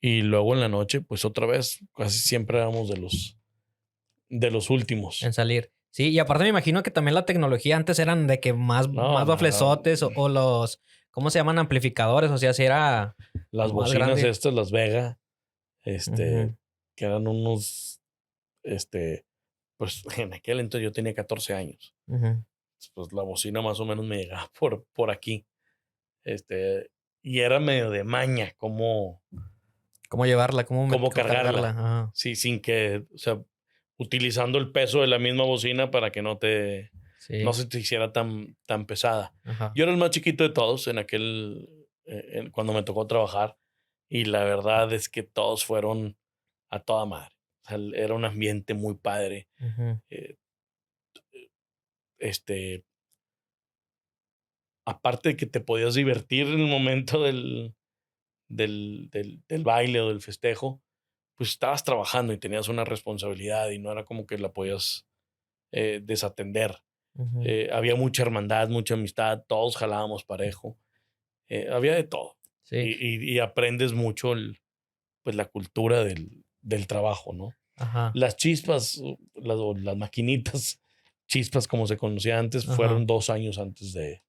Y luego en la noche, pues otra vez, casi siempre éramos de los últimos. En salir. Sí, y aparte me imagino que también la tecnología antes eran de que más No, baflesotes o los, ¿cómo se llaman? Amplificadores, o sea, si era las más bocinas grande. estas, las Vega, Ujú. que eran unos, pues en aquel entonces yo tenía 14 años. Ujú. Pues la bocina más o menos me llegaba por aquí. Y era medio de maña, como ¿Cómo llevarla? ¿Cómo, cómo cómo cargarla? cargarla. Ajá. Sí, sin que, o sea, utilizando el peso de la misma bocina para que no Sí. se te hiciera tan pesada. Ajá. Yo era el más chiquito de todos cuando me tocó trabajar, y la verdad es que todos fueron a toda madre. O sea, era un ambiente muy padre. Ujú. Eh, este, Aparte de que te podías divertir en el momento del baile o del festejo, pues estabas trabajando y tenías una responsabilidad y no era como que la podías desatender. Ujú. Había mucha hermandad, mucha amistad, todos jalábamos parejo, había de todo. Sí. Y aprendes mucho pues la cultura del trabajo, ¿no? Ajá. Las chispas, o las maquinitas chispas como se conocía antes, Ajá. fueron 2 años antes de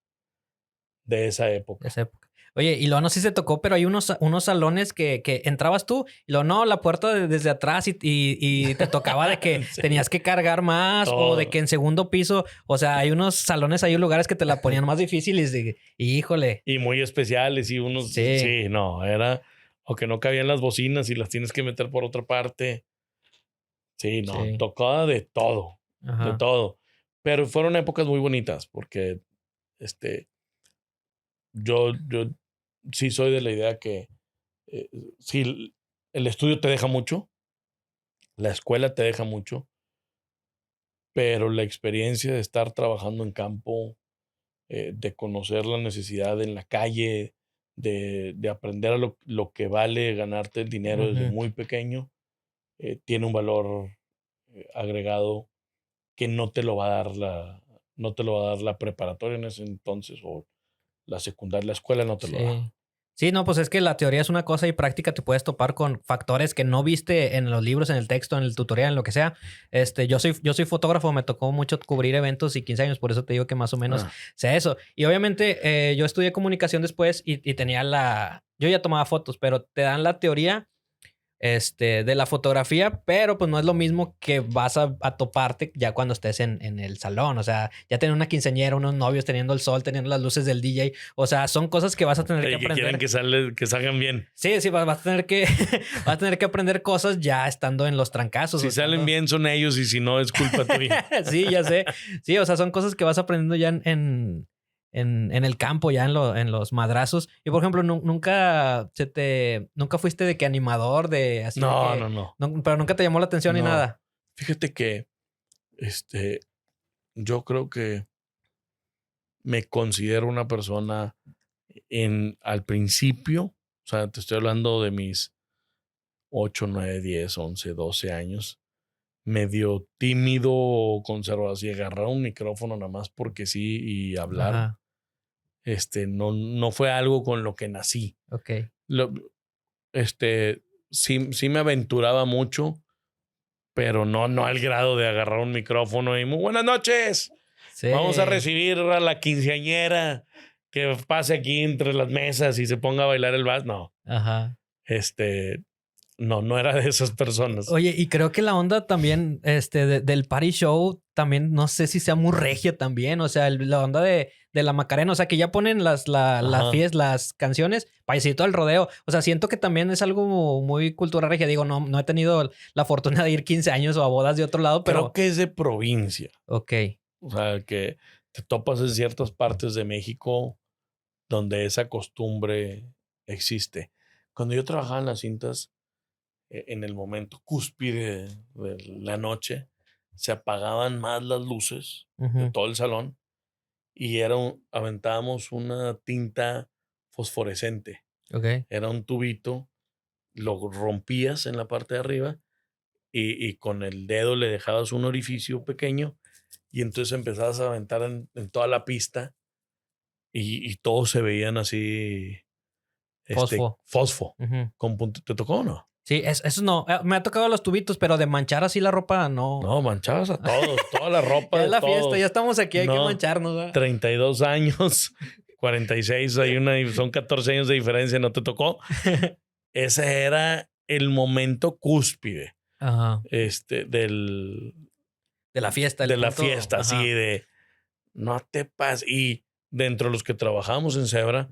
esa De época. esa época. Oye, y luego no sé si se tocó, pero hay unos salones que entrabas tú y luego no, la puerta desde atrás y te tocaba de que Sí, tenías que cargar más o de que todo. en segundo piso, o sea, hay unos salones, hay lugares que te la ponían más difícil y híjole, Y muy especiales y unos, sí, sí, no, era, o que no cabían las bocinas y las tienes que meter por otra parte. Sí, no, sí, tocaba de ajá, todo. Pero fueron épocas muy bonitas porque este, yo sí soy de la idea que sí, el estudio te deja mucho, la escuela te deja mucho, pero la experiencia de estar trabajando en campo, de conocer la necesidad en la calle, de aprender a lo que vale ganarte el dinero desde muy pequeño, tiene un valor agregado que no te lo va a dar la preparatoria en ese entonces o la secundaria, la escuela no te lo da. Sí. Sí, no, pues es que la teoría es una cosa y práctica te puedes topar con factores que no viste en los libros, en el texto, en el tutorial, en lo que sea. Yo soy fotógrafo, me tocó mucho cubrir eventos y 15 años, por eso te digo que más o menos sé eso. Y obviamente yo estudié comunicación después y tenía yo ya tomaba fotos, pero te dan la teoría de la fotografía, pero pues no es lo mismo que vas a toparte ya cuando estés en el salón. O sea, ya tener una quinceañera, unos novios, teniendo el sol, teniendo las luces del DJ. O sea, son cosas que vas a tener que aprender. Quieren que salgan bien. Sí, vas a tener que, vas a tener que aprender cosas ya estando en los trancazos. Si salen bien son ellos y si no es culpa tuya. Sí, ya sé. Sí, o sea, son cosas que vas aprendiendo ya en el campo, ya en los madrazos. Y por ejemplo, nunca fuiste de que animador, de así. No, de que, no. Pero nunca te llamó la atención ni nada. Fíjate que yo creo que me considero una persona al principio, o sea, te estoy hablando de mis 8, 9, 10, 11, 12 años, medio tímido, conservador, así agarrar un micrófono nada más porque sí y hablar. Ajá. No fue algo con lo que nací. Ok. Sí me aventuraba mucho, pero no al grado de agarrar un micrófono y muy buenas noches. Sí. Vamos a recibir a la quinceañera que pase aquí entre las mesas y se ponga a bailar el vals. No. Ajá. No era de esas personas. Oye, y creo que la onda también, del party show, también no sé si sea muy regia también. O sea, la onda de la Macarena, o sea, que ya ponen las fiestas, las canciones, payasito al rodeo. O sea, siento que también es algo muy cultura regia. Digo, no he tenido la fortuna de ir 15 años o a bodas de otro lado, pero. Creo que es de provincia. Ok. O sea, que te topas en ciertas partes de México donde esa costumbre existe. Cuando yo trabajaba en las cintas, en el momento cúspide de la noche, se apagaban más las luces de todo el salón y aventábamos una tinta fosforescente. Ok. Era un tubito, lo rompías en la parte de arriba y con el dedo le dejabas un orificio pequeño y entonces empezabas a aventar en toda la pista y todos se veían así. Fosfo. Con punto. ¿Te tocó o no? Sí, eso no. Me ha tocado los tubitos, pero de manchar así la ropa, no. No, manchabas a todos, toda la ropa. Ya de es la todos. fiesta, ya estamos aquí, hay que mancharnos. ¿verdad? 32 años, 46, son 14 años de diferencia, ¿no te tocó? Ese era el momento cúspide. Ajá. De la fiesta. La fiesta, así de no te pases. Y dentro de los que trabajábamos en Zebra,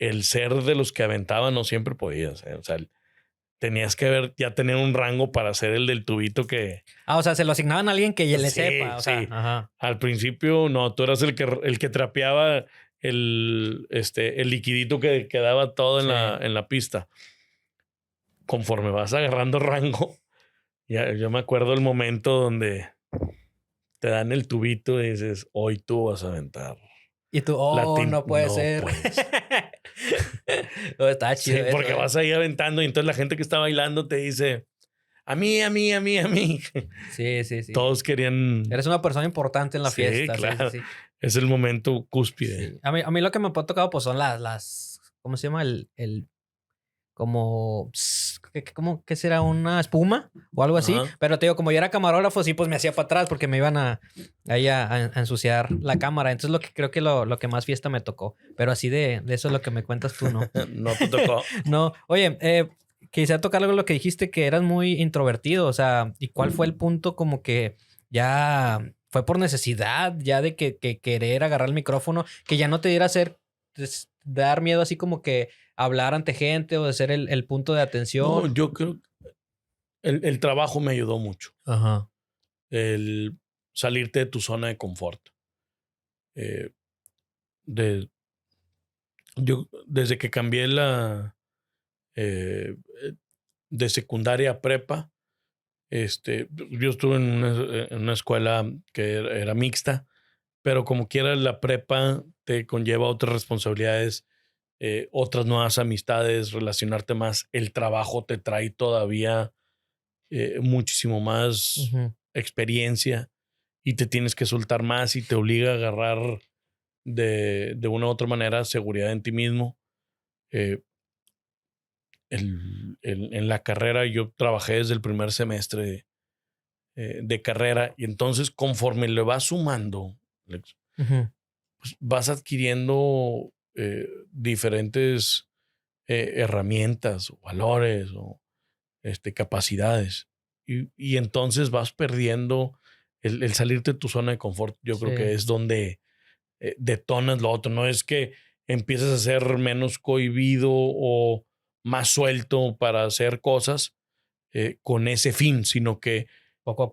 el ser de los que aventaban no siempre podías. O sea, tenías que ya tener un rango para ser el del tubito que. O sea, se lo asignaban a alguien que ya le sepa. O sea, sí. Al principio, no, tú eras el que trapeaba el liquidito que quedaba todo en la pista. Conforme vas agarrando rango, yo me acuerdo el momento donde te dan el tubito y dices, hoy tú vas a aventar. Y tú, no puede ser. Está chido. Sí, porque vas ahí aventando y entonces la gente que está bailando te dice, a mí. Sí. Todos querían. Eres una persona importante en la fiesta. Claro. Sí. Es el momento cúspide. Sí. A mí lo que me ha tocado pues son las ¿cómo se llama? Como ¿qué será? Una espuma o algo así. Pero te digo, como yo era camarógrafo, sí, pues me hacía para atrás porque me iban a ensuciar la cámara. Entonces creo que lo que más fiesta me tocó. Pero así de eso es lo que me cuentas tú, ¿no? No te tocó. No. Oye, quisiera tocar algo de lo que dijiste, que eras muy introvertido. O sea, ¿y cuál fue el punto como que ya fue por necesidad, ya de que querer agarrar el micrófono, que ya no te diera dar miedo así como que hablar ante gente o de ser el punto de atención? No, yo creo que el trabajo me ayudó mucho. Ajá. El salirte de tu zona de confort. Yo desde que cambié de secundaria a prepa, yo estuve en una escuela que era mixta, pero como quiera la prepa te conlleva otras responsabilidades, otras nuevas amistades, relacionarte más. El trabajo te trae todavía muchísimo más experiencia y te tienes que soltar más y te obliga a agarrar de una u otra manera seguridad en ti mismo. En la carrera yo trabajé desde el primer semestre de carrera y entonces conforme le vas sumando, Alex, pues vas adquiriendo diferentes herramientas o valores o capacidades y entonces vas perdiendo el salirte de tu zona de confort. Yo creo que es donde detonas lo otro. No es que empieces a ser menos cohibido o más suelto para hacer cosas con ese fin, sino que poco a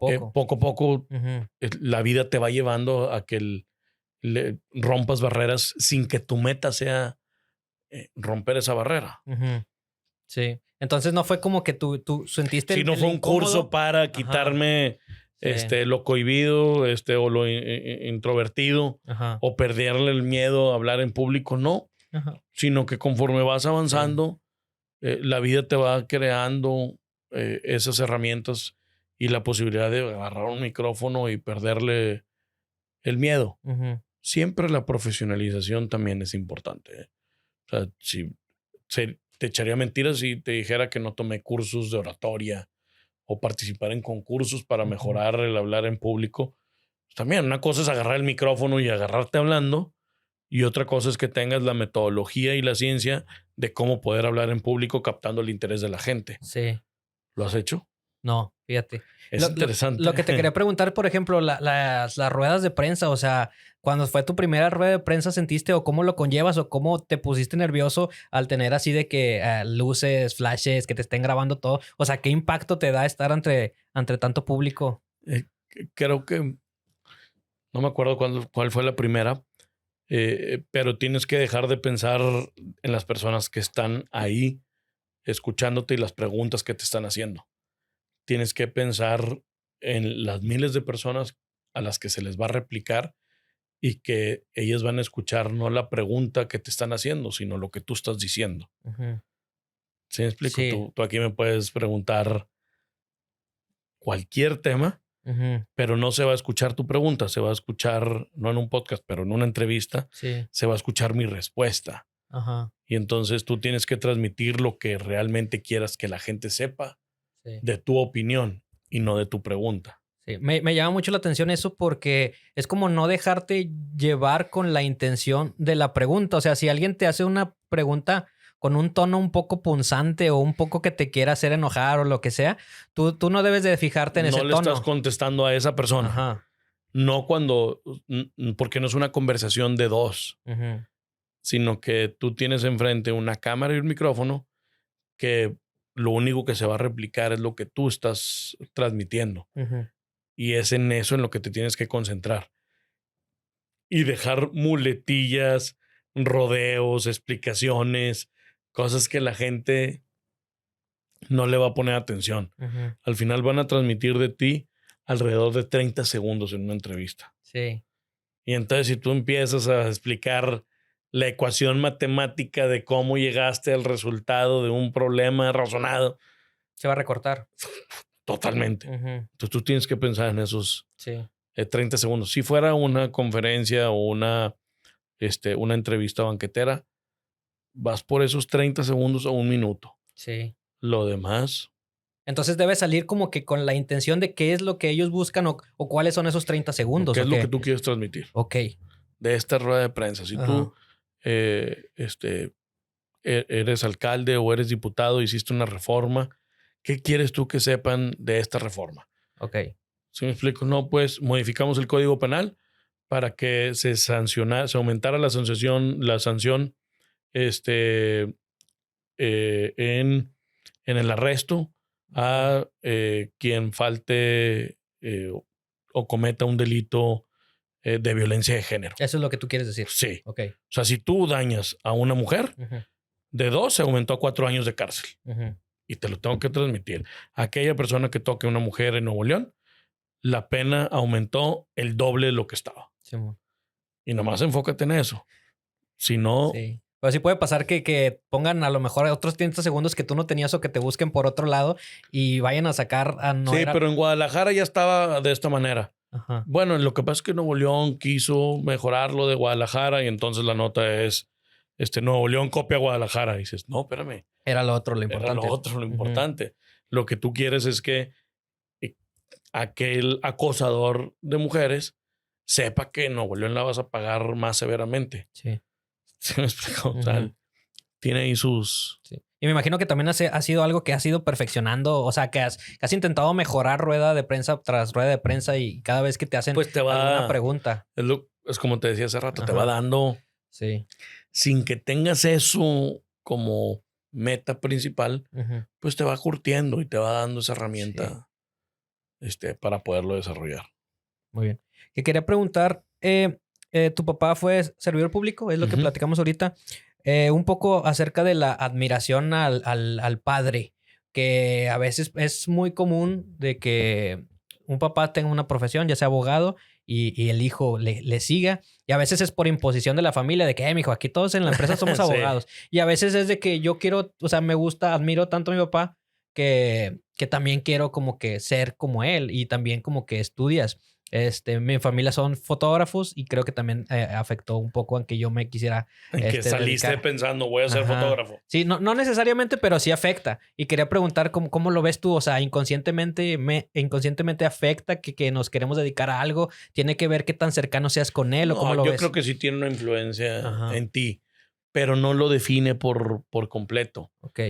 poco la vida te va llevando a que rompas barreras sin que tu meta sea romper esa barrera. Sí. Entonces no fue como que tú sentiste si no fue un incómodo curso para quitarme lo cohibido o lo introvertido o perderle el miedo a hablar en público, no. Sino que conforme vas avanzando, la vida te va creando esas herramientas y la posibilidad de agarrar un micrófono y perderle el miedo. Siempre la profesionalización también es importante. O sea, si te echaría mentiras si te dijera que no tomé cursos de oratoria o participar en concursos para mejorar el hablar en público. También una cosa es agarrar el micrófono y agarrarte hablando y otra cosa es que tengas la metodología y la ciencia de cómo poder hablar en público captando el interés de la gente. Sí. ¿Lo has hecho? No, fíjate. Es interesante. Lo que te quería preguntar, por ejemplo, las ruedas de prensa, o sea, cuando fue tu primera rueda de prensa, ¿sentiste o cómo lo conllevas o cómo te pusiste nervioso al tener así de que luces, flashes, que te estén grabando todo? O sea, ¿qué impacto te da estar entre tanto público? Creo que no me acuerdo cuál fue la primera, pero tienes que dejar de pensar en las personas que están ahí escuchándote y las preguntas que te están haciendo. Tienes que pensar en las miles de personas a las que se les va a replicar y que ellas van a escuchar no la pregunta que te están haciendo, sino lo que tú estás diciendo. ¿Sí me explico? Sí. Tú aquí me puedes preguntar cualquier tema, pero no se va a escuchar tu pregunta, se va a escuchar, no en un podcast, pero en una entrevista, se va a escuchar mi respuesta. Y entonces tú tienes que transmitir lo que realmente quieras que la gente sepa de tu opinión y no de tu pregunta. Sí, me llama mucho la atención eso porque es como no dejarte llevar con la intención de la pregunta. O sea, si alguien te hace una pregunta con un tono un poco punzante o un poco que te quiera hacer enojar o lo que sea, tú no debes de fijarte en ese tono. No le estás contestando a esa persona. No porque no es una conversación de dos, sino que tú tienes enfrente una cámara y un micrófono que lo único que se va a replicar es lo que tú estás transmitiendo. Y es en eso en lo que te tienes que concentrar. Y dejar muletillas, rodeos, explicaciones, cosas que la gente no le va a poner atención. Al final van a transmitir de ti alrededor de 30 segundos en una entrevista. Sí. Y entonces si tú empiezas a explicar la ecuación matemática de cómo llegaste al resultado de un problema razonado, se va a recortar. Totalmente. Entonces tú tienes que pensar en esos 30 segundos. Si fuera una conferencia o una entrevista banquetera, vas por esos 30 segundos o un minuto. Sí. Lo demás. Entonces debe salir como que con la intención de qué es lo que ellos buscan o cuáles son esos 30 segundos. ¿Qué es lo que tú quieres transmitir? Ok. De esta rueda de prensa. Si tú eres alcalde o eres diputado, hiciste una reforma, ¿qué quieres tú que sepan de esta reforma? Ok. ¿Sí me explico? No, pues modificamos el Código Penal para que se aumentara la sanción en el arresto a quien falte o cometa un delito de violencia de género. Eso es lo que tú quieres decir. Sí. Ok. O sea, si tú dañas a una mujer, de 2 se aumentó a 4 años de cárcel. y te lo tengo que transmitir. Aquella persona que toque a una mujer en Nuevo León, la pena aumentó el doble de lo que estaba. Sí, y nomás enfócate en eso. Si no... Sí. Pero sí puede pasar que pongan a lo mejor otros 30 segundos que tú no tenías o que te busquen por otro lado y vayan a sacar a no Sí, era... pero en Guadalajara ya estaba de esta manera. Ajá. Bueno, lo que pasa es que Nuevo León quiso mejorar lo de Guadalajara y entonces la nota es Nuevo León copia Guadalajara. Y dices, no, espérame. Era lo otro, lo importante. Era lo otro, lo importante. Lo que tú quieres es que aquel acosador de mujeres sepa que en Nuevo León la vas a pagar más severamente. Sí. ¿Sí me explico? O sea, tiene ahí sus... Sí. Y me imagino que también ha sido algo que has ido perfeccionando, o sea, que has intentado mejorar rueda de prensa tras rueda de prensa y cada vez que te hacen pues te va, alguna pregunta. Es como te decía hace rato, te Ajá. va dando... Sí. Sin que tengas eso como meta principal, pues te va curtiendo y te va dando esa herramienta para poderlo desarrollar. Muy bien. Que quería preguntar, tu papá fue servidor público, es lo que platicamos ahorita. Un poco acerca de la admiración al padre, que a veces es muy común de que un papá tenga una profesión, ya sea abogado, y el hijo le siga. Y a veces es por imposición de la familia, de que, mijo, aquí todos en la empresa somos abogados. Y a veces es de que yo quiero, o sea, me gusta, admiro tanto a mi papá que también quiero como que ser como él y también como que estudias. Mi familia son fotógrafos y creo que también afectó un poco en que yo me quisiera que saliste dedicar. pensando, voy a ser fotógrafo. Sí, no necesariamente, pero sí afecta. Y quería preguntar cómo lo ves tú. O sea, inconscientemente afecta que nos queremos dedicar a algo. ¿Tiene que ver qué tan cercano seas con él o cómo lo ves? Yo creo que sí tiene una influencia en ti, pero no lo define por completo. Ok.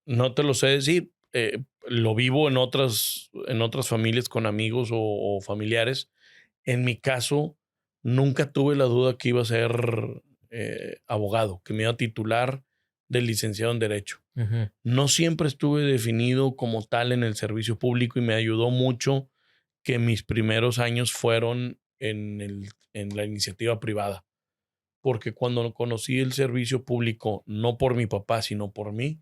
No te lo sé decir. Lo vivo en otras familias con amigos o familiares. En mi caso, nunca tuve la duda que iba a ser abogado, que me iba a titular de licenciado en Derecho. No siempre estuve definido como tal en el servicio público y me ayudó mucho que mis primeros años fueron en la iniciativa privada. Porque cuando conocí el servicio público, no por mi papá, sino por mí,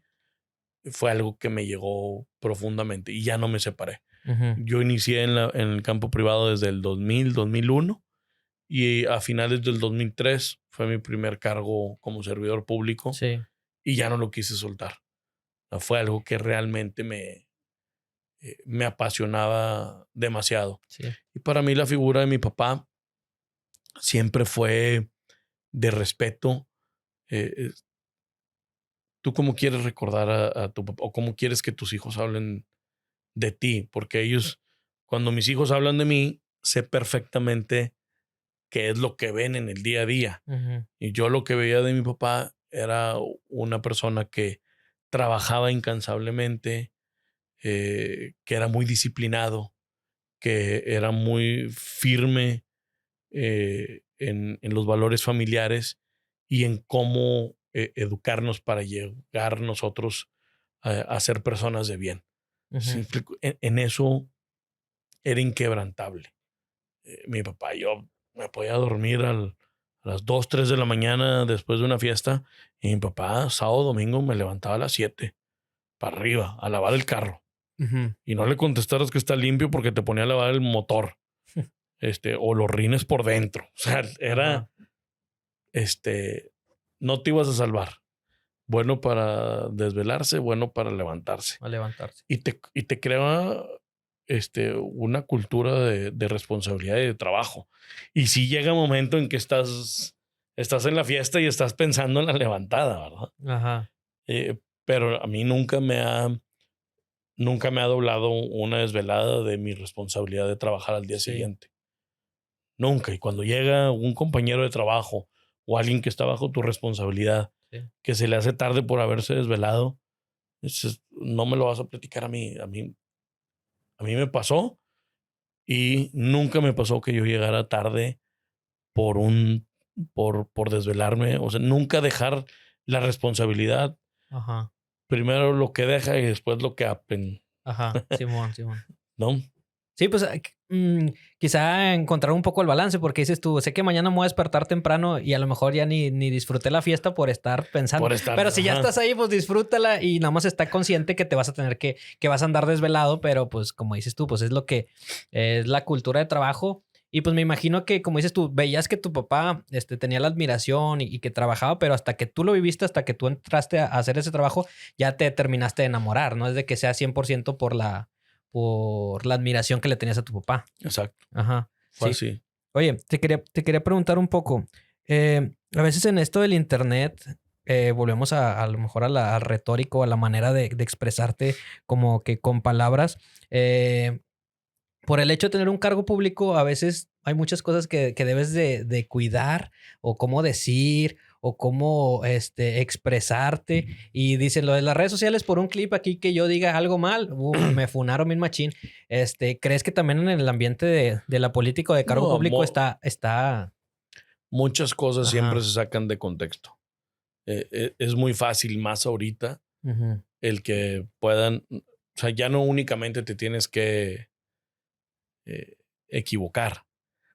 fue algo que me llegó profundamente y ya no me separé. Yo inicié en el campo privado desde el 2000, 2001 y a finales del 2003 fue mi primer cargo como servidor público. Sí. Y ya no lo quise soltar. Fue algo que realmente me apasionaba demasiado. Sí. Y para mí la figura de mi papá siempre fue de respeto. ¿Tú cómo quieres recordar a tu papá o cómo quieres que tus hijos hablen de ti? Porque ellos, cuando mis hijos hablan de mí, sé perfectamente qué es lo que ven en el día a día. Y yo lo que veía de mi papá era una persona que trabajaba incansablemente, que era muy disciplinado, que era muy firme en los valores familiares y en cómo educarnos para llegar nosotros a ser personas de bien. En eso era inquebrantable. Mi papá, yo me podía dormir a las 2, 3 de la mañana después de una fiesta y mi papá sábado, domingo me levantaba a las 7 para arriba a lavar el carro. Y no le contestaras que está limpio porque te ponía a lavar el motor. O los rines por dentro. O sea, era, no te ibas a salvar. Bueno para desvelarse, bueno para levantarse. A levantarse. Y te crea una cultura de responsabilidad y de trabajo. Y sí llega un momento en que estás en la fiesta y estás pensando en la levantada, ¿verdad? Ajá. Pero a mí nunca me ha doblado una desvelada de mi responsabilidad de trabajar al día siguiente. Nunca. Y cuando llega un compañero de trabajo o alguien que está bajo tu responsabilidad, que se le hace tarde por haberse desvelado, no me lo vas a platicar a mí. A mí me pasó y nunca me pasó que yo llegara tarde por desvelarme. O sea, nunca dejar la responsabilidad. Primero lo que deja y después lo que Ajá. Simón. ¿No? Sí, pues quizá encontrar un poco el balance, porque dices tú, sé que mañana me voy a despertar temprano y a lo mejor ya ni disfruté la fiesta por estar pensando. Pero si ya estás ahí, pues disfrútala y nada más está consciente que te vas a tener que vas a andar desvelado, pero pues como dices tú, pues es lo que es la cultura de trabajo. Y pues me imagino que, como dices tú, veías que tu papá tenía la admiración y que trabajaba, pero hasta que tú lo viviste, hasta que tú entraste a hacer ese trabajo, ya te terminaste de enamorar, no es de que sea 100% por la admiración que le tenías a tu papá. Exacto. Ajá. Fue Sí. así. Oye, te quería preguntar un poco. A veces en esto del internet, volvemos a lo mejor al retórico, a la manera de expresarte como que con palabras. Por el hecho de tener un cargo público, a veces hay muchas cosas que debes de cuidar o cómo decir o cómo expresarte. Y dicen lo de las redes sociales por un clip aquí que yo diga algo mal, me funaron bien machín. ¿Crees que también en el ambiente de la política o de cargo público está... Muchas cosas Ajá. siempre se sacan de contexto. Es muy fácil, más ahorita, el que puedan... O sea, ya no únicamente te tienes que equivocar.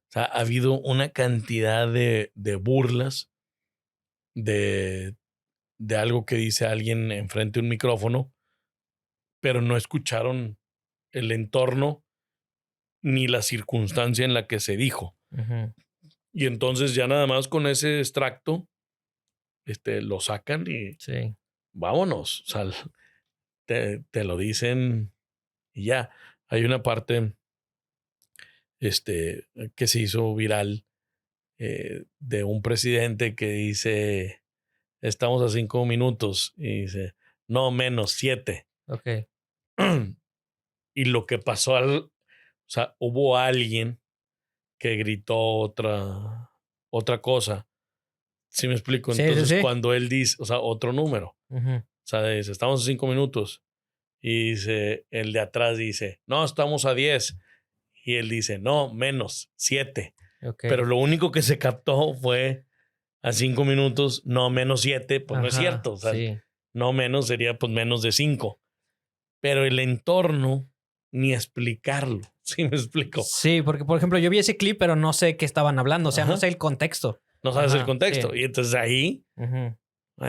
O sea, ha habido una cantidad de burlas de algo que dice alguien enfrente de un micrófono, pero no escucharon el entorno ni la circunstancia en la que se dijo. Y entonces ya nada más con ese extracto lo sacan y Sí. vámonos. O sea, te lo dicen y ya. Hay una parte que se hizo viral de un presidente que dice, estamos a 5 minutos, y dice, no, menos 7. Ok. Y lo que pasó o sea, hubo alguien que gritó otra cosa. ¿Sí me explico? Sí, Entonces, sí. cuando él dice, o sea, otro número, o sea, dice, estamos a 5 minutos. Y dice, el de atrás dice, no, estamos a 10. Y él dice, no, menos 7. Okay. Pero lo único que se captó fue a 5 minutos, no, menos 7, pues no es cierto. O sea, sí. no menos sería pues menos de 5. Pero el entorno, ni explicarlo. ¿Sí me explico? Sí, porque por ejemplo, yo vi ese clip, pero no sé qué estaban hablando. O sea, no sé el contexto. No sabes el contexto. Sí. Y entonces ahí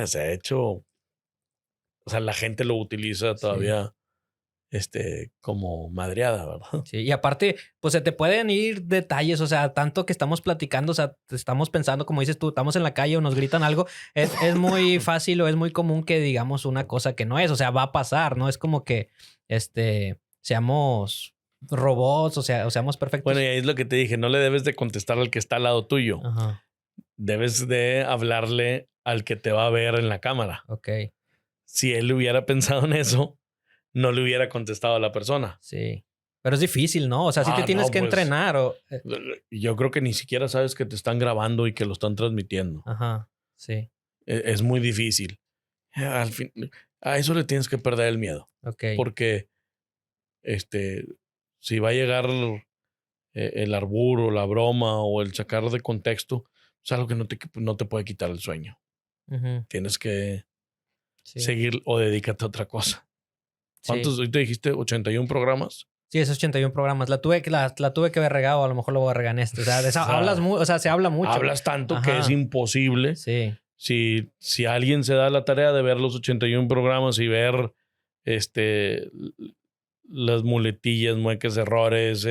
se ha hecho. O sea, la gente lo utiliza todavía como madreada, ¿verdad? Sí, y aparte, pues se te pueden ir detalles, o sea, tanto que estamos platicando, o sea, estamos pensando, como dices tú, estamos en la calle o nos gritan algo, es muy fácil o es muy común que digamos una cosa que no es, o sea, va a pasar, ¿no? Es como que, seamos robots, o sea, o seamos perfectos. Bueno, y ahí es lo que te dije, no le debes de contestar al que está al lado tuyo. Ajá. Debes de hablarle al que te va a ver en la cámara. Ok. Si él hubiera pensado en eso, no le hubiera contestado a la persona. Sí. Pero es difícil, ¿no? O sea, sí te tienes que entrenar. Yo creo que ni siquiera sabes que te están grabando y que lo están transmitiendo. Ajá, sí. Es muy difícil. Al fin, a eso le tienes que perder el miedo. Ok. Porque si va a llegar el arbur o la broma o el sacar de contexto, es algo que no te puede quitar el sueño. Tienes que seguir o dedícate a otra cosa. ¿Cuántos? Ahorita dijiste 81 programas. Sí, esos 81 programas. La tuve que haber regado, a lo mejor lo voy a regar en este. O sea, hablas mucho, o sea, se habla mucho. Hablas tanto que es imposible. Sí. Si alguien se da la tarea de ver los 81 programas y ver las muletillas, muecas, errores,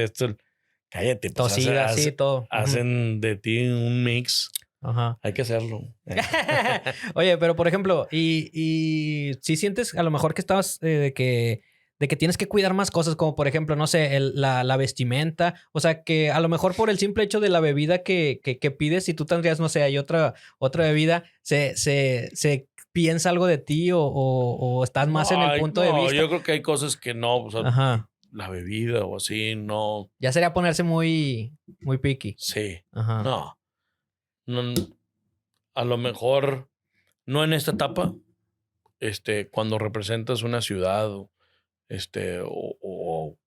cállate. Pues Tosidas, sí, todo. Hacen de ti un mix. Ajá. Hay que hacerlo. Oye, pero por ejemplo, y si sientes a lo mejor que estabas de que tienes que cuidar más cosas, como por ejemplo, no sé, la vestimenta, o sea, que a lo mejor por el simple hecho de la bebida que pides, si tú tendrías, no sé, hay otra bebida, se piensa algo de ti o estás más en el punto de vista. Yo creo que hay cosas que no, o sea, ajá, la bebida o así, no. ya sería ponerse muy, muy picky. Sí. Ajá. No, a lo mejor no en esta etapa, cuando representas una ciudad o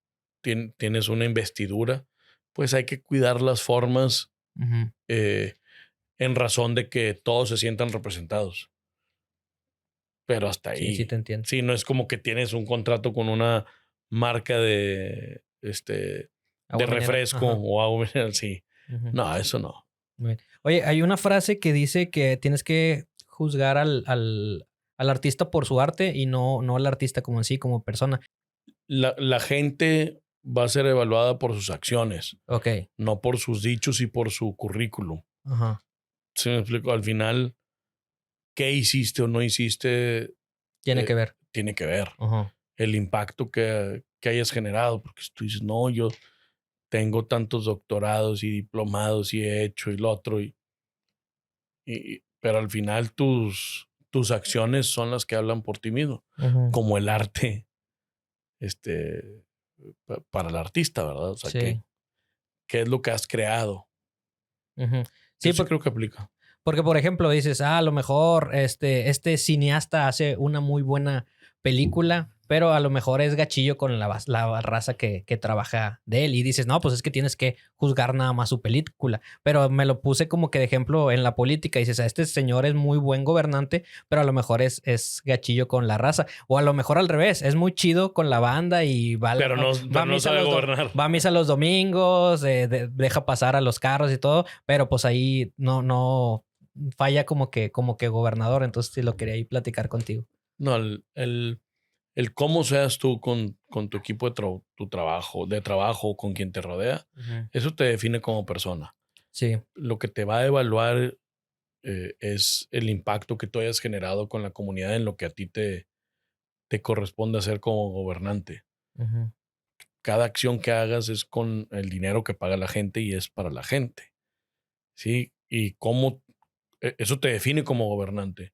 tienes una investidura, pues hay que cuidar las formas en razón de que todos se sientan representados. Pero hasta ahí. Sí, te entiendo. Sí, no es como que tienes un contrato con una marca de de refresco o agua mineral, sí. Ujú. No, eso no. Muy bien. Oye, hay una frase que dice que tienes que juzgar al artista por su arte y no al artista como en sí, como persona. La gente va a ser evaluada por sus acciones, Ok. no por sus dichos y por su currículum. Ajá. ¿Sí me explico? Al final, qué hiciste o no hiciste Tiene que ver. tiene que ver. Ajá. El impacto que hayas generado, porque si tú dices, no, yo tengo tantos doctorados y diplomados y he hecho y lo otro, pero al final tus acciones son las que hablan por ti mismo, Ujú. como el arte para el artista, ¿verdad? O sea, Sí. ¿qué es lo que has creado? Ujú. Yo Sí, sí creo que aplica. porque, por ejemplo, dices, a lo mejor este cineasta hace una muy buena película, pero a lo mejor es gachillo con la raza que trabaja de él. Y dices, no, pues es que tienes que juzgar nada más su película. Pero me lo puse como que de ejemplo en la política. Dices, este señor es muy buen gobernante, pero a lo mejor es gachillo con la raza. O a lo mejor al revés, es muy chido con la banda y Pero no sabe gobernar. va a misa los domingos, deja pasar a los carros y todo, pero pues ahí no falla como que gobernador. Entonces sí lo quería ahí platicar contigo. No, el cómo seas tú con tu equipo tu trabajo, con quien te rodea, Ujú. eso te define como persona. Sí. Lo que te va a evaluar es el impacto que tú hayas generado con la comunidad en lo que a ti te corresponde hacer como gobernante. Ujú. Cada acción que hagas es con el dinero que paga la gente y es para la gente. ¿Sí? Y eso te define como gobernante.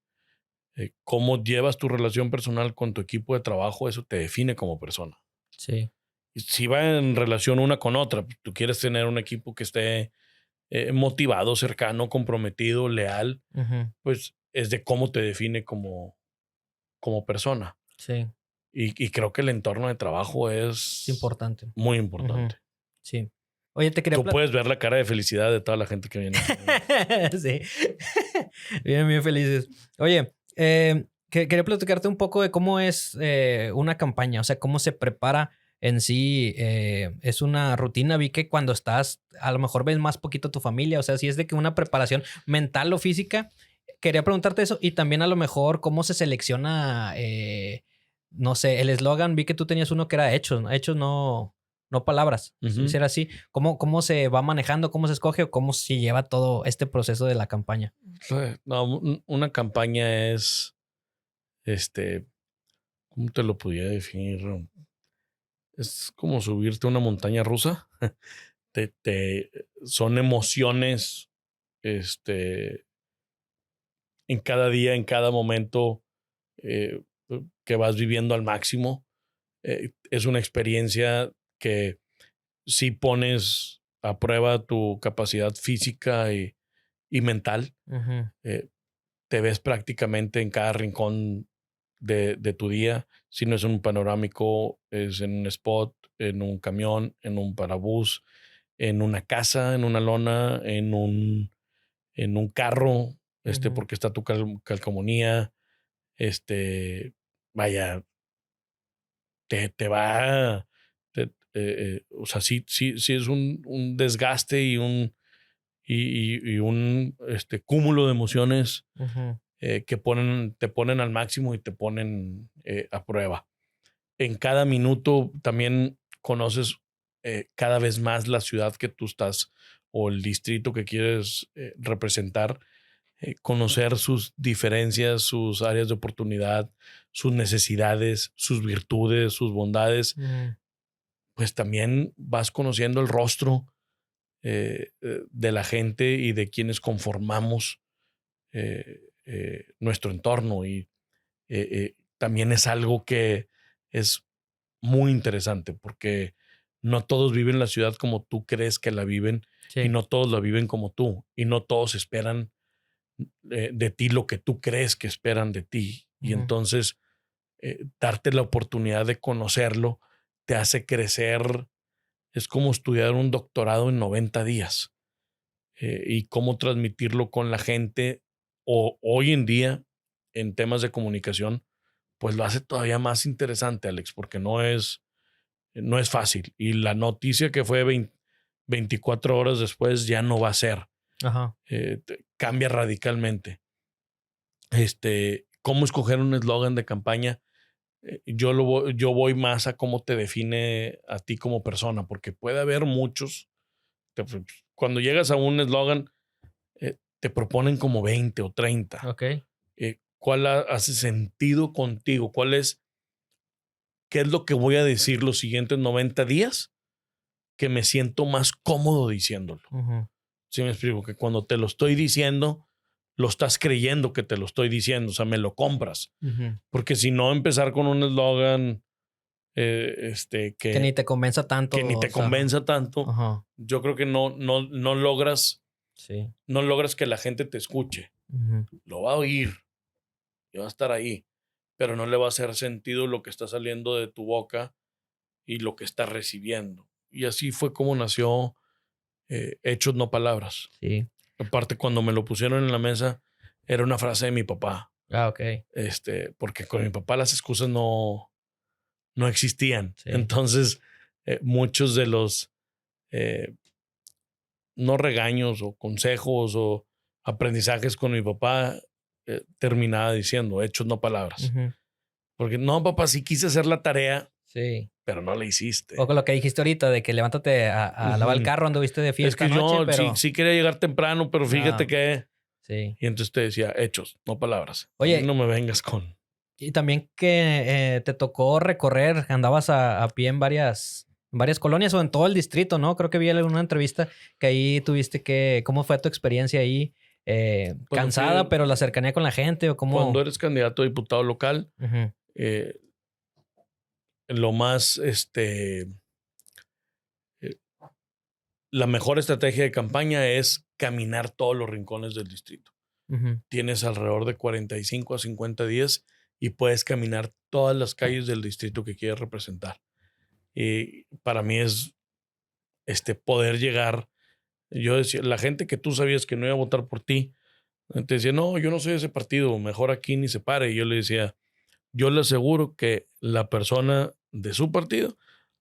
Cómo llevas tu relación personal con tu equipo de trabajo, eso te define como persona. Sí. Y si va en relación una con otra, pues, tú quieres tener un equipo que esté motivado, cercano, comprometido, leal, Ujú. pues es de cómo te define como persona. Sí. Y creo que el entorno de trabajo Es es importante. muy Ujú. importante. Sí. Oye, te quería Tú puedes ver la cara de felicidad de toda la gente que viene. Sí. Bien, bien felices. Oye, quería platicarte un poco de cómo es una campaña, o sea, cómo se prepara en sí. Es una rutina. Vi que cuando estás, a lo mejor ves más poquito a tu familia, o sea, si es de que una preparación mental o física. Quería preguntarte eso y también a lo mejor cómo se selecciona, no sé, el eslogan. Vi que tú tenías uno que era hechos, ¿no? Hechos, no palabras. Ujú. Ser así. ¿Cómo se va manejando? ¿Cómo se escoge? ¿O cómo se lleva todo este proceso de la campaña? No, una campaña es, ¿cómo te lo podría definir? Es como subirte a una montaña rusa. Son emociones, este, en cada día, en cada momento eh, que vas viviendo al máximo. Es una experiencia que sí pones a prueba tu capacidad física y mental. Ujú. Eh, Te ves prácticamente en cada rincón de tu día. Si no es un panorámico, es en un spot, en un camión, en un parabús, en una casa, en una lona, en un carro, Ujú. porque está tu calcomanía. Vaya, te va, o sea, sí es un desgaste y un cúmulo de emociones Ujú. que te ponen al máximo y te ponen a prueba. En cada minuto también conoces cada vez más la ciudad que tú estás o el distrito que quieres representar, conocer sus diferencias, sus áreas de oportunidad, sus necesidades, sus virtudes, sus bondades. Ujú. Pues también vas conociendo el rostro de la gente y de quienes conformamos nuestro entorno. Y también es algo que es muy interesante porque no todos viven la ciudad como tú crees que la viven y Sí. no todos la viven como tú y no todos esperan de ti lo que tú crees que esperan de ti. Y Ujú. entonces darte la oportunidad de conocerlo te hace crecer. Es como estudiar un doctorado en 90 días y cómo transmitirlo con la gente. O hoy en día, en temas de comunicación, pues lo hace todavía más interesante, Alex, porque no es no es fácil. Y la noticia que fue 24 horas después ya no va a ser. Ajá. Cambia radicalmente. ¿Cómo escoger un eslogan de campaña? Yo voy más a cómo te define a ti como persona, porque puede haber muchos. Cuando llegas a un eslogan, te proponen como 20 o 30. Ok. ¿Cuál hace sentido contigo? ¿Qué es lo que voy a decir los siguientes 90 días que me siento más cómodo diciéndolo? Uh-huh. ¿Sí me explico? Que cuando te lo estoy diciendo, lo estás creyendo que te lo estoy diciendo. O sea, me lo compras. Uh-huh. Porque si no, empezar con un eslogan que ni te convenza tanto. Que ni te convenza tanto. Uh-huh. Yo creo que no logras. Sí. No logras que la gente te escuche. Uh-huh. Lo va a oír. Y va a estar ahí. Pero no le va a hacer sentido lo que está saliendo de tu boca y lo que está recibiendo. Y así fue como nació Hechos, no palabras. Sí. Aparte, cuando me lo pusieron en la mesa, era una frase de mi papá. Ah, ok. Porque con mi papá las excusas no existían. Sí. Entonces, muchos de los no regaños o consejos o aprendizajes con mi papá terminaba diciendo hechos, no palabras. Uh-huh. Porque no, papá, sí quise hacer la tarea, sí, pero no la hiciste. O con lo que dijiste ahorita de que levántate a lavar el carro, anduviste de fiesta. Es que anoche, yo pero... sí quería llegar temprano, pero fíjate que... Sí. Y entonces te decía hechos, no palabras. Oye, no me vengas con... Y también que te tocó recorrer, andabas a pie en varias colonias o en todo el distrito, ¿no? Creo que vi en una entrevista que ahí tuviste que... ¿Cómo fue tu experiencia ahí? Cansada, pero la cercanía con la gente o cómo... Cuando eres candidato a diputado local, uh-huh. Lo más... la mejor estrategia de campaña es caminar todos los rincones del distrito. Uh-huh. Tienes alrededor de 45 a 50 días y puedes caminar todas las calles del distrito que quieres representar. Y para mí es poder llegar. Yo decía, la gente que tú sabías que no iba a votar por ti, te decía, no, yo no soy de ese partido, mejor aquí ni se pare. Y yo le decía, yo le aseguro que la persona de su partido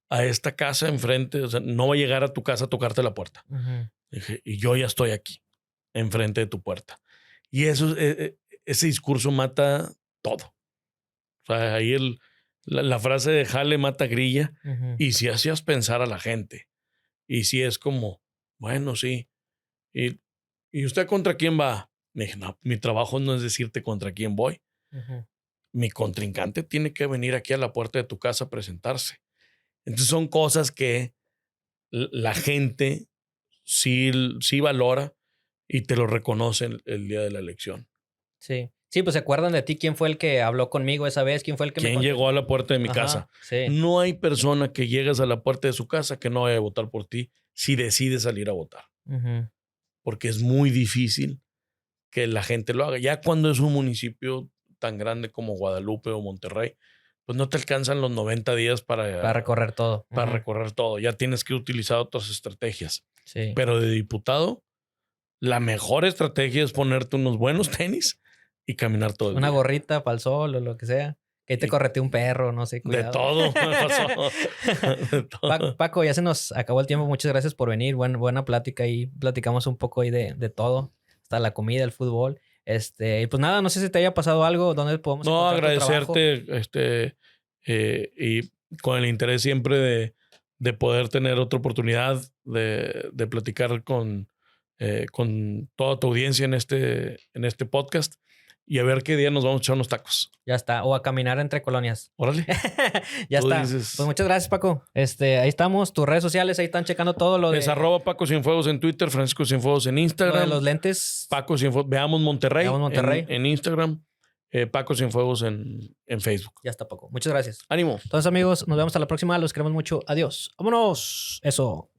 a esta casa enfrente, o sea, no va a llegar a tu casa a tocarte la puerta. Uh-huh. Dije, y yo ya estoy aquí, enfrente de tu puerta. Y eso, ese discurso mata todo. O sea, ahí la frase de jale mata grilla. Uh-huh. Y si hacías pensar a la gente. Y si es como, bueno, sí. ¿Y usted contra quién va? Me dije, no, mi trabajo no es decirte contra quién voy. Uh-huh. Mi contrincante tiene que venir aquí a la puerta de tu casa a presentarse. Entonces son cosas que la gente sí valora y te lo reconoce el día de la elección. Sí. Sí, pues se acuerdan de ti, quién fue el que habló conmigo esa vez, quién fue el que ¿Quién llegó a la puerta de mi casa? Sí. No hay persona que llegues a la puerta de su casa que no vaya a votar por ti si decide salir a votar. Uh-huh. Porque es muy difícil que la gente lo haga. Ya cuando es un municipio tan grande como Guadalupe o Monterrey, pues no te alcanzan los 90 días para recorrer todo. Para recorrer todo. Ya tienes que utilizar otras estrategias. Sí. Pero de diputado, la mejor estrategia es ponerte unos buenos tenis y caminar todo el Una día. gorrita para el sol o lo que sea. Que ahí te corretea un perro, no sé. Cuidado. De todo me pasó. De todo. Paco, ya se nos acabó el tiempo. Muchas gracias por venir. Buena plática y platicamos un poco ahí de todo. Hasta la comida, el fútbol. Y pues nada, no sé si te haya pasado algo. ¿Dónde podemos encontrar agradecerte y con el interés siempre de poder tener otra oportunidad de platicar con toda tu audiencia en este podcast y a ver qué día nos vamos a echar unos tacos. Ya está. O a caminar entre colonias. Órale. Ya Tú está. dices... Pues muchas gracias, Paco. Ahí estamos. Tus redes sociales, ahí están checando todo lo de... Es @Paco Cienfuegos en Twitter, Francisco Cienfuegos en Instagram. Lo de los lentes. Paco Cienfuegos. Veamos Monterrey. En Instagram. Paco Cienfuegos en Facebook. Ya está, Paco. Muchas gracias. Ánimo. Entonces, amigos, nos vemos hasta la próxima. Los queremos mucho. Adiós. ¡Vámonos! Eso.